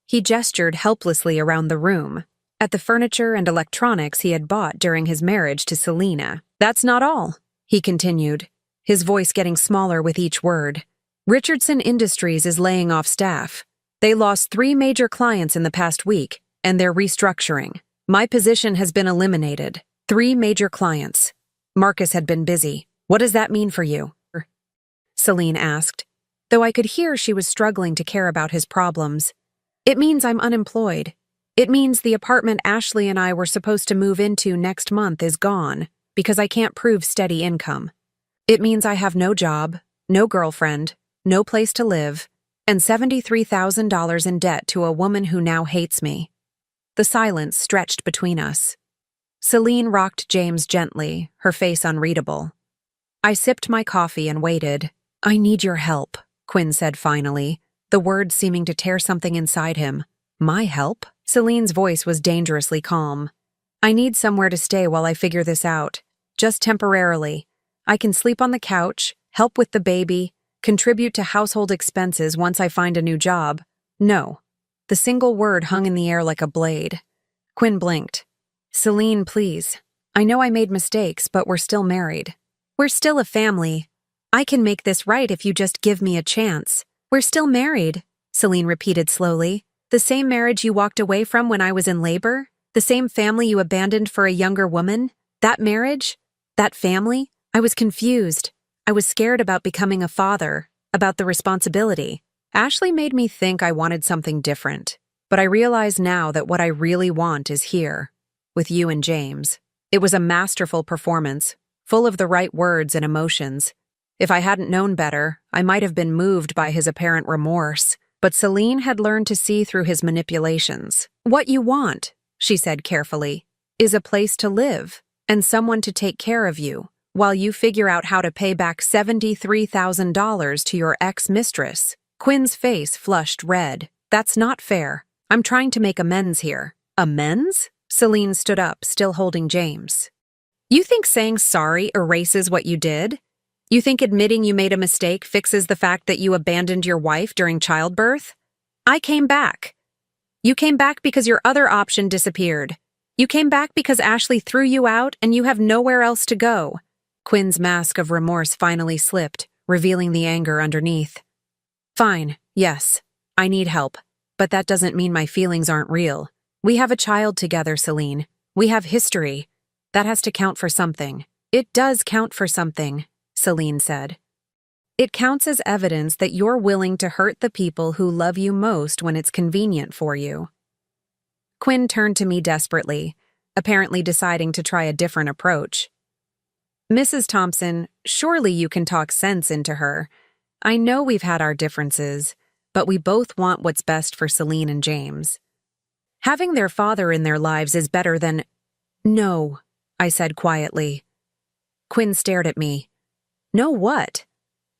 He gestured helplessly around the room, at the furniture and electronics he had bought during his marriage to Selena. That's not all, he continued, his voice getting smaller with each word. Richardson Industries is laying off staff. They lost 3 major clients in the past week, and they're restructuring. My position has been eliminated. 3 major clients. Marcus had been busy. What does that mean for you? Selene asked, though I could hear she was struggling to care about his problems. It means I'm unemployed. It means the apartment Ashley and I were supposed to move into next month is gone because I can't prove steady income. It means I have no job, no girlfriend, no place to live, and $73,000 in debt to a woman who now hates me. The silence stretched between us. Selene rocked James gently, her face unreadable. I sipped my coffee and waited. I need your help, Quinn said finally, the words seeming to tear something inside him. My help? Celine's voice was dangerously calm. I need somewhere to stay while I figure this out. Just temporarily. I can sleep on the couch, help with the baby, contribute to household expenses once I find a new job. No. The single word hung in the air like a blade. Quinn blinked. Selene, please. I know I made mistakes, but we're still married. We're still a family. I can make this right if you just give me a chance. We're still married, Selene repeated slowly. The same marriage you walked away from when I was in labor? The same family you abandoned for a younger woman? That marriage? That family? I was confused. I was scared about becoming a father, about the responsibility. Ashley made me think I wanted something different, but I realize now that what I really want is here, with you and James. It was a masterful performance, full of the right words and emotions. If I hadn't known better, I might have been moved by his apparent remorse. But Selene had learned to see through his manipulations. What you want, she said carefully, is a place to live and someone to take care of you while you figure out how to pay back $73,000 to your ex-mistress. Quinn's face flushed red. That's not fair. I'm trying to make amends here. Amends? Selene stood up, still holding James. You think saying sorry erases what you did? You think admitting you made a mistake fixes the fact that you abandoned your wife during childbirth? I came back. You came back because your other option disappeared. You came back because Ashley threw you out and you have nowhere else to go. Quinn's mask of remorse finally slipped, revealing the anger underneath. Fine, yes, I need help, but that doesn't mean my feelings aren't real. We have a child together, Selene. We have history. That has to count for something. It does count for something, Selene said. It counts as evidence that you're willing to hurt the people who love you most when it's convenient for you. Quinn turned to me desperately, apparently deciding to try a different approach. Mrs. Thompson, surely you can talk sense into her. I know we've had our differences, but we both want what's best for Selene and James. Having their father in their lives is better than— No, I said quietly. Quinn stared at me. No what?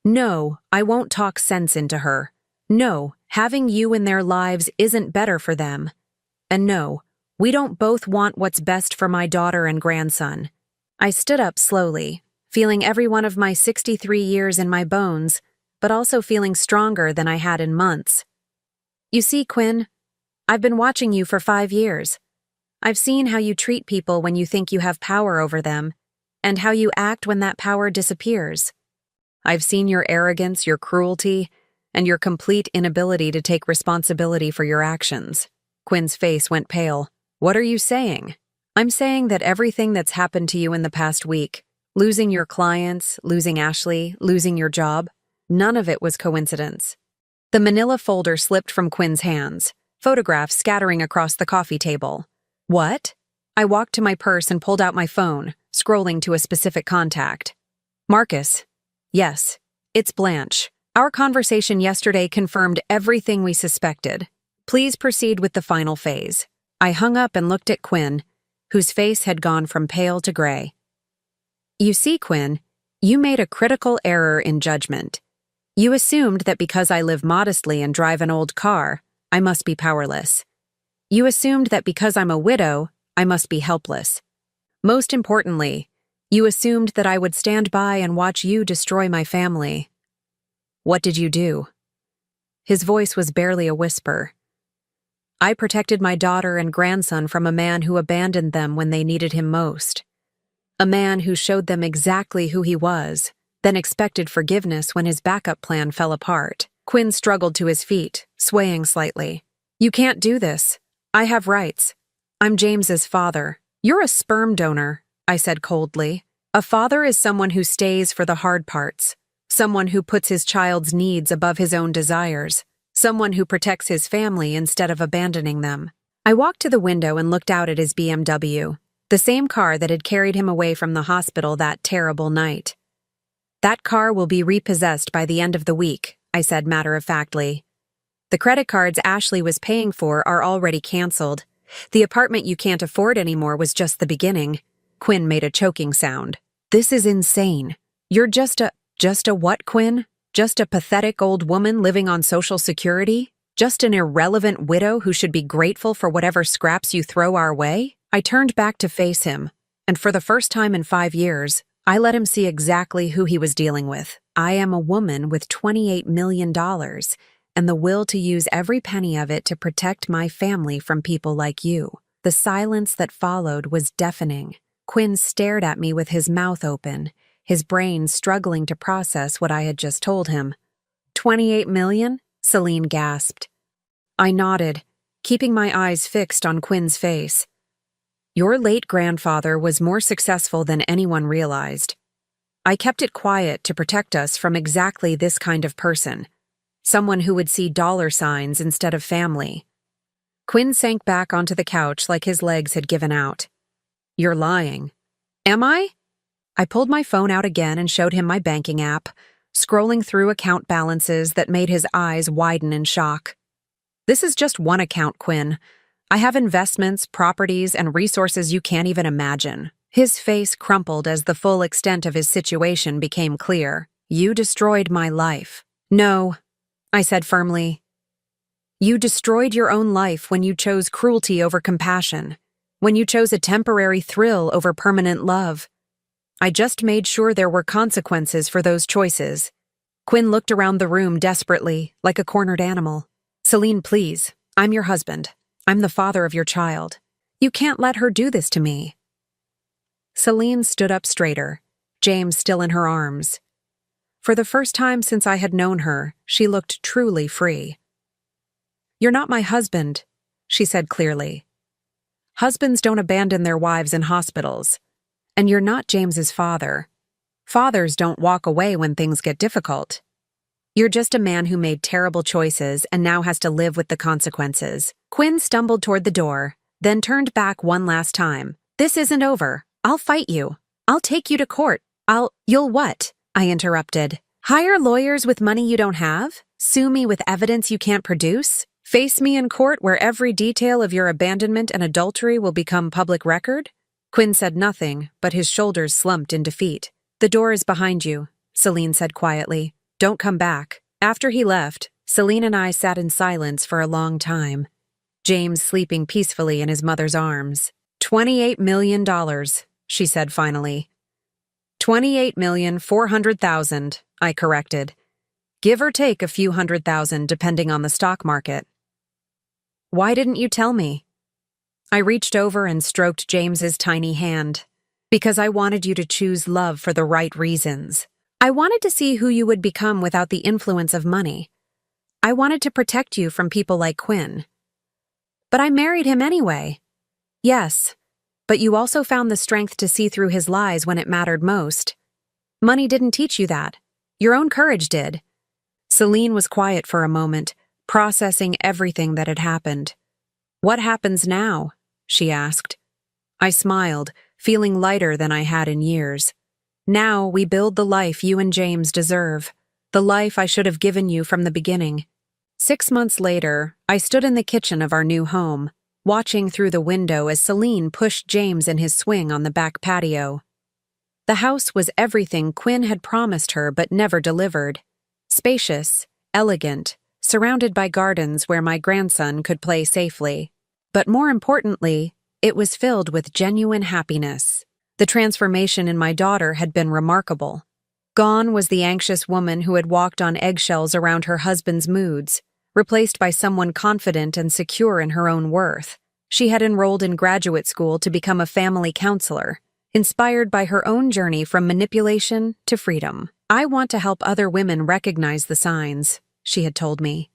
No, I won't talk sense into her. No, having you in their lives isn't better for them. And no, we don't both want what's best for my daughter and grandson. I stood up slowly, feeling every one of my 63 years in my bones, but also feeling stronger than I had in months. You see, Quinn, I've been watching you for 5 years. I've seen how you treat people when you think you have power over them, and how you act when that power disappears. I've seen your arrogance, your cruelty, and your complete inability to take responsibility for your actions. Quinn's face went pale. What are you saying? I'm saying that everything that's happened to you in the past week, losing your clients, losing Ashley, losing your job, none of it was coincidence. The manila folder slipped from Quinn's hands, photographs scattering across the coffee table. What? I walked to my purse and pulled out my phone, scrolling to a specific contact. Marcus. Yes, it's Blanche. Our conversation yesterday confirmed everything we suspected. Please proceed with the final phase. I hung up and looked at Quinn, whose face had gone from pale to gray. You see, Quinn, you made a critical error in judgment. You assumed that because I live modestly and drive an old car, I must be powerless. You assumed that because I'm a widow, I must be helpless. Most importantly, you assumed that I would stand by and watch you destroy my family. What did you do? His voice was barely a whisper. I protected my daughter and grandson from a man who abandoned them when they needed him most. A man who showed them exactly who he was, then expected forgiveness when his backup plan fell apart. Quinn struggled to his feet, swaying slightly. You can't do this. I have rights. I'm James's father. You're a sperm donor, I said coldly. A father is someone who stays for the hard parts, someone who puts his child's needs above his own desires, someone who protects his family instead of abandoning them. I walked to the window and looked out at his BMW, the same car that had carried him away from the hospital that terrible night. That car will be repossessed by the end of the week, I said matter-of-factly. The credit cards Ashley was paying for are already canceled. The apartment you can't afford anymore was just the beginning. Quinn made a choking sound. This is insane. You're just a what, Quinn? Just a pathetic old woman living on Social Security? Just an irrelevant widow who should be grateful for whatever scraps you throw our way? I turned back to face him, and for the first time in 5 years, I let him see exactly who he was dealing with. I am a woman with $28 million, and the will to use every penny of it to protect my family from people like you. The silence that followed was deafening. Quinn stared at me with his mouth open, his brain struggling to process what I had just told him. 28 million? Celine gasped. I nodded, keeping my eyes fixed on Quinn's face. Your late grandfather was more successful than anyone realized. I kept it quiet to protect us from exactly this kind of person. Someone who would see dollar signs instead of family. Quinn sank back onto the couch like his legs had given out. You're lying. Am I? I pulled my phone out again and showed him my banking app, scrolling through account balances that made his eyes widen in shock. This is just one account, Quinn. I have investments, properties, and resources you can't even imagine. His face crumpled as the full extent of his situation became clear. You destroyed my life. No, I said firmly. You destroyed your own life when you chose cruelty over compassion, when you chose a temporary thrill over permanent love. I just made sure there were consequences for those choices. Quinn looked around the room desperately, like a cornered animal. Celine, please. I'm your husband. I'm the father of your child. You can't let her do this to me. Celine stood up straighter, James still in her arms. For the first time since I had known her, she looked truly free. You're not my husband, she said clearly. Husbands don't abandon their wives in hospitals. And you're not James's father. Fathers don't walk away when things get difficult. You're just a man who made terrible choices and now has to live with the consequences. Quinn stumbled toward the door, then turned back one last time. This isn't over. I'll fight you. I'll take you to court. You'll what? I interrupted. Hire lawyers with money you don't have? Sue me with evidence you can't produce? Face me in court where every detail of your abandonment and adultery will become public record? Quinn said nothing, but his shoulders slumped in defeat. The door is behind you, Celine said quietly. Don't come back. After he left, Celine and I sat in silence for a long time, James sleeping peacefully in his mother's arms. $28 million, she said finally. $28,400,000, I corrected. Give or take a few $100,000 depending on the stock market. Why didn't you tell me? I reached over and stroked James's tiny hand. Because I wanted you to choose love for the right reasons. I wanted to see who you would become without the influence of money. I wanted to protect you from people like Quinn. But I married him anyway. Yes, but you also found the strength to see through his lies when it mattered most. Money didn't teach you that. Your own courage did. Celine was quiet for a moment, processing everything that had happened. What happens now? She asked. I smiled, feeling lighter than I had in years. Now we build the life you and James deserve, the life I should have given you from the beginning. 6 months later, I stood in the kitchen of our new home, watching through the window as Celine pushed James in his swing on the back patio. The house was everything Quinn had promised her but never delivered. Spacious, elegant, surrounded by gardens where my grandson could play safely. But more importantly, it was filled with genuine happiness. The transformation in my daughter had been remarkable. Gone was the anxious woman who had walked on eggshells around her husband's moods, replaced by someone confident and secure in her own worth. She had enrolled in graduate school to become a family counselor, inspired by her own journey from manipulation to freedom. I want to help other women recognize the signs, she had told me.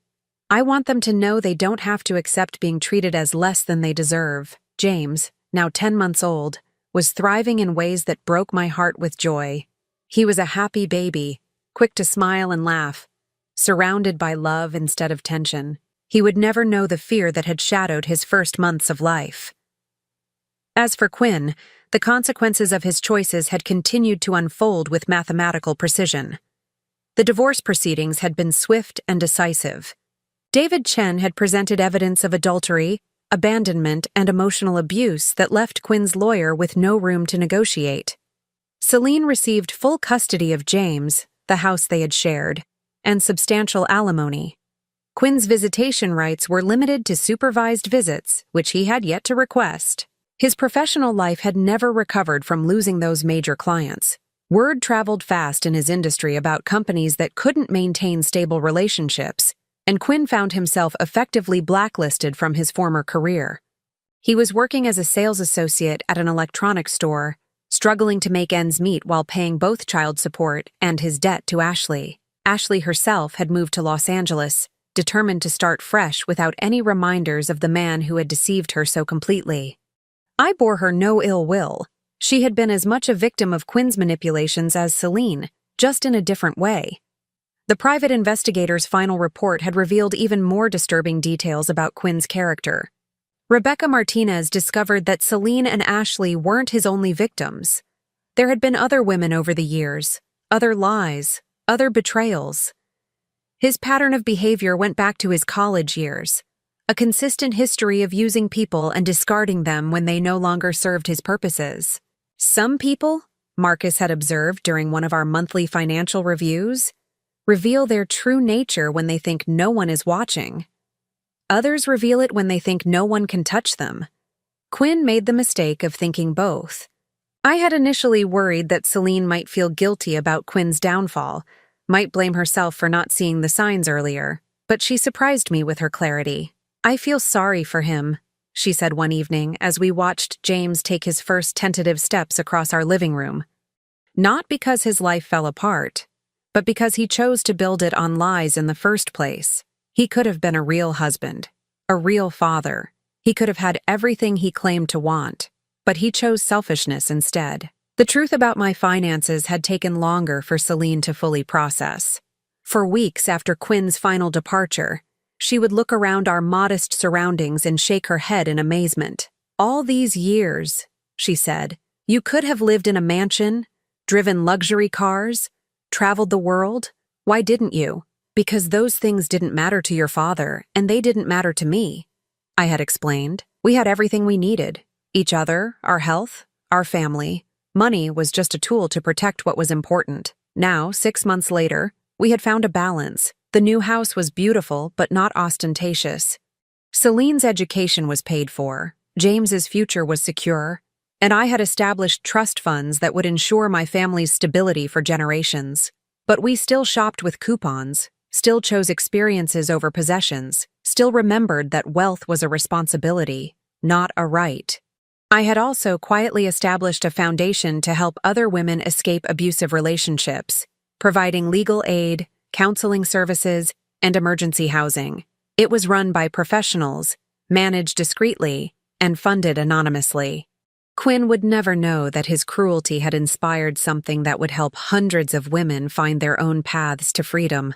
I want them to know they don't have to accept being treated as less than they deserve. James, now 10 months old, was thriving in ways that broke my heart with joy. He was a happy baby, quick to smile and laugh, surrounded by love instead of tension. He would never know the fear that had shadowed his first months of life. As for Quinn, the consequences of his choices had continued to unfold with mathematical precision. The divorce proceedings had been swift and decisive. David Chen had presented evidence of adultery, abandonment, and emotional abuse that left Quinn's lawyer with no room to negotiate. Celine received full custody of James, the house they had shared, and substantial alimony. Quinn's visitation rights were limited to supervised visits, which he had yet to request. His professional life had never recovered from losing those major clients. Word traveled fast in his industry about companies that couldn't maintain stable relationships, and Quinn found himself effectively blacklisted from his former career. He was working as a sales associate at an electronics store, struggling to make ends meet while paying both child support and his debt to Ashley. Ashley herself had moved to Los Angeles, determined to start fresh without any reminders of the man who had deceived her so completely. I bore her no ill will. She had been as much a victim of Quinn's manipulations as Celine, just in a different way. The private investigator's final report had revealed even more disturbing details about Quinn's character. Rebecca Martinez discovered that Celine and Ashley weren't his only victims. There had been other women over the years, other lies, other betrayals. His pattern of behavior went back to his college years, a consistent history of using people and discarding them when they no longer served his purposes. Some people, Marcus had observed during one of our monthly financial reviews, reveal their true nature when they think no one is watching. Others reveal it when they think no one can touch them. Quinn made the mistake of thinking both. I had initially worried that Celine might feel guilty about Quinn's downfall, might blame herself for not seeing the signs earlier, but she surprised me with her clarity. I feel sorry for him, she said one evening as we watched James take his first tentative steps across our living room. Not because his life fell apart, but because he chose to build it on lies in the first place. He could have been a real husband, a real father. He could have had everything he claimed to want, but he chose selfishness instead. The truth about my finances had taken longer for Celine to fully process. For weeks after Quinn's final departure, she would look around our modest surroundings and shake her head in amazement. All these years, she said, you could have lived in a mansion, driven luxury cars, traveled the world. Why didn't you? Because those things didn't matter to your father, and they didn't matter to me. I had explained. We had everything we needed. Each other, our health, our family. Money was just a tool to protect what was important. Now, 6 months later, we had found a balance. The new house was beautiful, but not ostentatious. Celine's education was paid for. James's future was secure. and I had established trust funds that would ensure my family's stability for generations. But we still shopped with coupons, still chose experiences over possessions, still remembered that wealth was a responsibility, not a right. I had also quietly established a foundation to help other women escape abusive relationships, providing legal aid, counseling services, and emergency housing. It was run by professionals, managed discreetly, and funded anonymously. Quinn would never know that his cruelty had inspired something that would help hundreds of women find their own paths to freedom.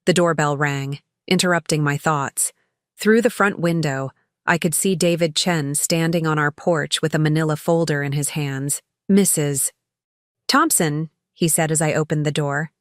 The doorbell rang, interrupting my thoughts. Through the front window, I could see David Chen standing on our porch with a manila folder in his hands. "Mrs. Thompson," he said as I opened the door,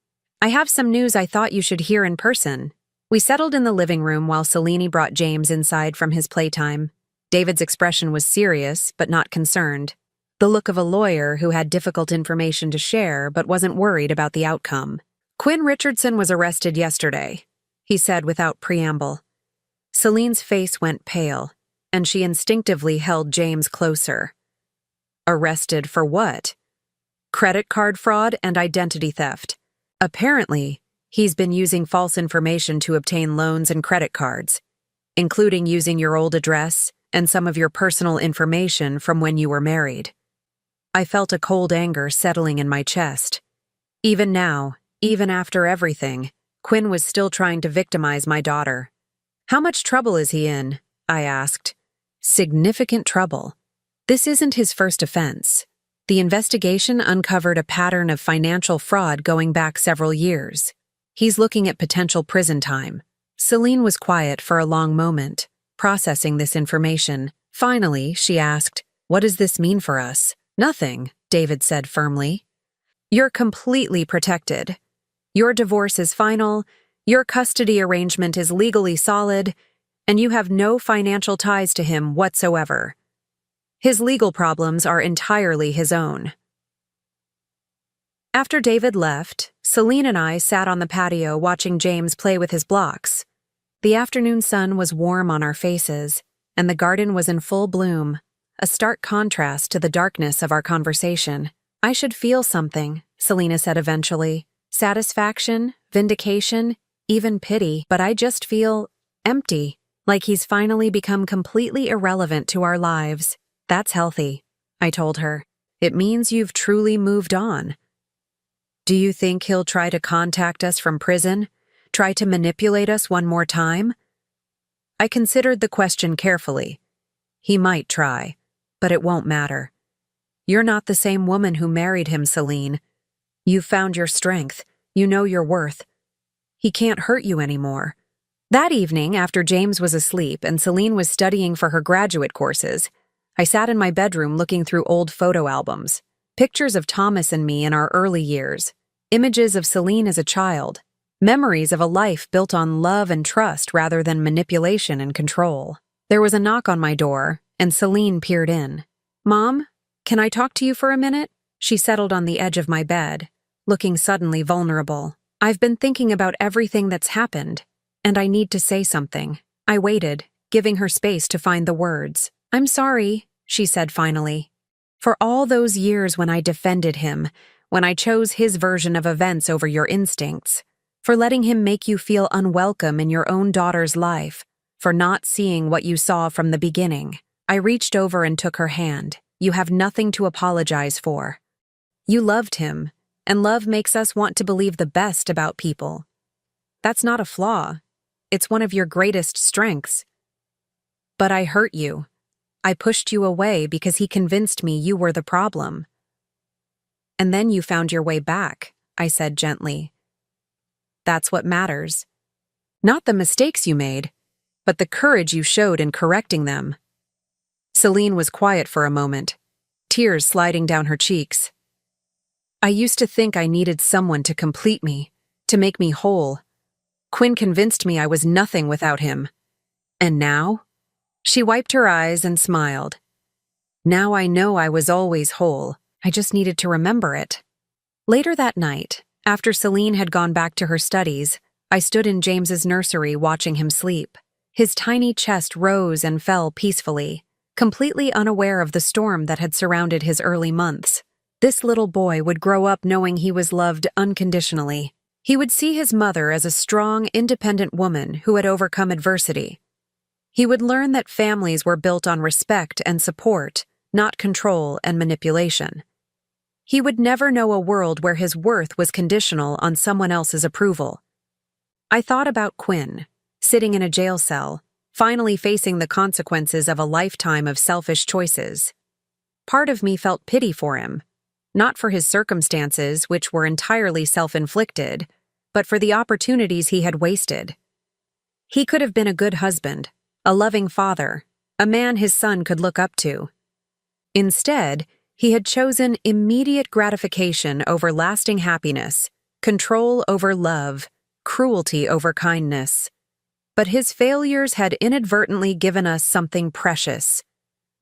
"I have some news I thought you should hear in person." We settled in the living room while Selene brought James inside from his playtime. David's expression was serious, but not concerned. The look of a lawyer who had difficult information to share but wasn't worried about the outcome. "Quinn Richardson was arrested yesterday," he said without preamble. Celine's face went pale, and she instinctively held James closer. "Arrested for what?" "Credit card fraud and identity theft. Apparently, he's been using false information to obtain loans and credit cards, including using your old address and some of your personal information from when you were married." I felt a cold anger settling in my chest. Even now, even after everything, Quinn was still trying to victimize my daughter. "How much trouble is he in?" I asked. "Significant trouble. This isn't his first offense. The investigation uncovered a pattern of financial fraud going back several years. He's looking at potential prison time." Celine was quiet for a long moment, processing this information. Finally, she asked, "What does this mean for us?" "Nothing," David said firmly. "You're completely protected. Your divorce is final, your custody arrangement is legally solid, and you have no financial ties to him whatsoever. His legal problems are entirely his own." After David left, Celine and I sat on the patio watching James play with his blocks. The afternoon sun was warm on our faces, and the garden was in full bloom, a stark contrast to the darkness of our conversation. "I should feel something," Selena said eventually. "Satisfaction, vindication, even pity, but I just feel empty, like he's finally become completely irrelevant to our lives." "That's healthy," I told her. "It means you've truly moved on." "Do you think he'll try to contact us from prison? Try to manipulate us one more time?" I considered the question carefully. He might try, but it won't matter. You're not the same woman who married him, Celine. You've found your strength. You know your worth. He can't hurt you anymore. That evening, after James was asleep and Celine was studying for her graduate courses, I sat in my bedroom looking through old photo albums. Pictures of Thomas and me in our early years. Images of Celine as a child. Memories of a life built on love and trust rather than manipulation and control. There was a knock on my door, and Celine peered in. "Mom, can I talk to you for a minute?" She settled on the edge of my bed, looking suddenly vulnerable. "I've been thinking about everything that's happened, and I need to say something." I waited, giving her space to find the words. "I'm sorry," she said finally. "For all those years when I defended him, when I chose his version of events over your instincts, for letting him make you feel unwelcome in your own daughter's life, for not seeing what you saw from the beginning." I reached over and took her hand. "You have nothing to apologize for. You loved him, and love makes us want to believe the best about people. That's not a flaw. It's one of your greatest strengths. But I hurt you. I pushed you away because he convinced me you were the problem. And then you found your way back," I said gently. "That's what matters. Not the mistakes you made, but the courage you showed in correcting them." Celine was quiet for a moment, tears sliding down her cheeks. "I used to think I needed someone to complete me, to make me whole. Quinn convinced me I was nothing without him. And now?" She wiped her eyes and smiled. "Now I know I was always whole. I just needed to remember it." Later that night, after Celine had gone back to her studies, I stood in James's nursery watching him sleep. His tiny chest rose and fell peacefully, completely unaware of the storm that had surrounded his early months. This little boy would grow up knowing he was loved unconditionally. He would see his mother as a strong, independent woman who had overcome adversity. He would learn that families were built on respect and support, not control and manipulation. He would never know a world where his worth was conditional on someone else's approval. I thought about Quinn, sitting in a jail cell, finally facing the consequences of a lifetime of selfish choices. Part of me felt pity for him, not for his circumstances, which were entirely self-inflicted, but for the opportunities he had wasted. He could have been a good husband, a loving father, a man his son could look up to. Instead, he had chosen immediate gratification over lasting happiness, control over love, cruelty over kindness. But his failures had inadvertently given us something precious,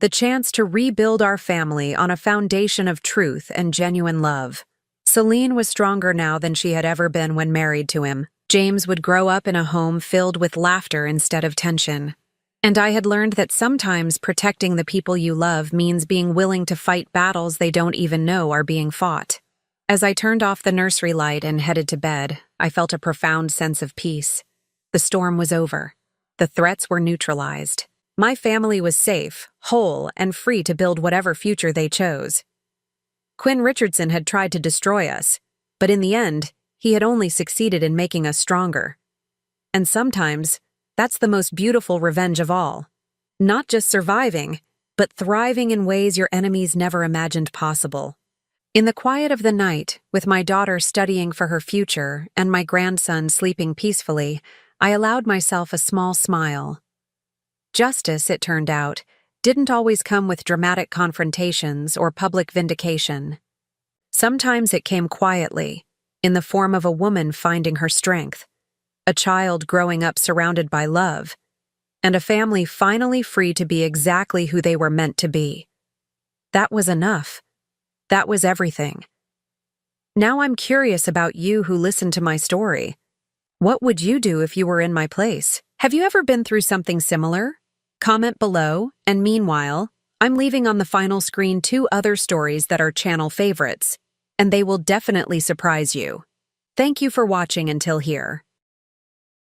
the chance to rebuild our family on a foundation of truth and genuine love. Celine was stronger now than she had ever been when married to him. James would grow up in a home filled with laughter instead of tension. And I had learned that sometimes protecting the people you love means being willing to fight battles they don't even know are being fought. As I turned off the nursery light and headed to bed, I felt a profound sense of peace. The storm was over. The threats were neutralized. My family was safe, whole, and free to build whatever future they chose. Quinn Richardson had tried to destroy us, but in the end, he had only succeeded in making us stronger. And sometimes, that's the most beautiful revenge of all. Not just surviving, but thriving in ways your enemies never imagined possible. In the quiet of the night, with my daughter studying for her future and my grandson sleeping peacefully, I allowed myself a small smile. Justice, it turned out, didn't always come with dramatic confrontations or public vindication. Sometimes it came quietly, in the form of a woman finding her strength, a child growing up surrounded by love, and a family finally free to be exactly who they were meant to be. That was enough. That was everything. Now I'm curious about you who listened to my story. What would you do if you were in my place? Have you ever been through something similar? Comment below, and meanwhile, I'm leaving on the final screen 2 other stories that are channel favorites, and they will definitely surprise you. Thank you for watching until here.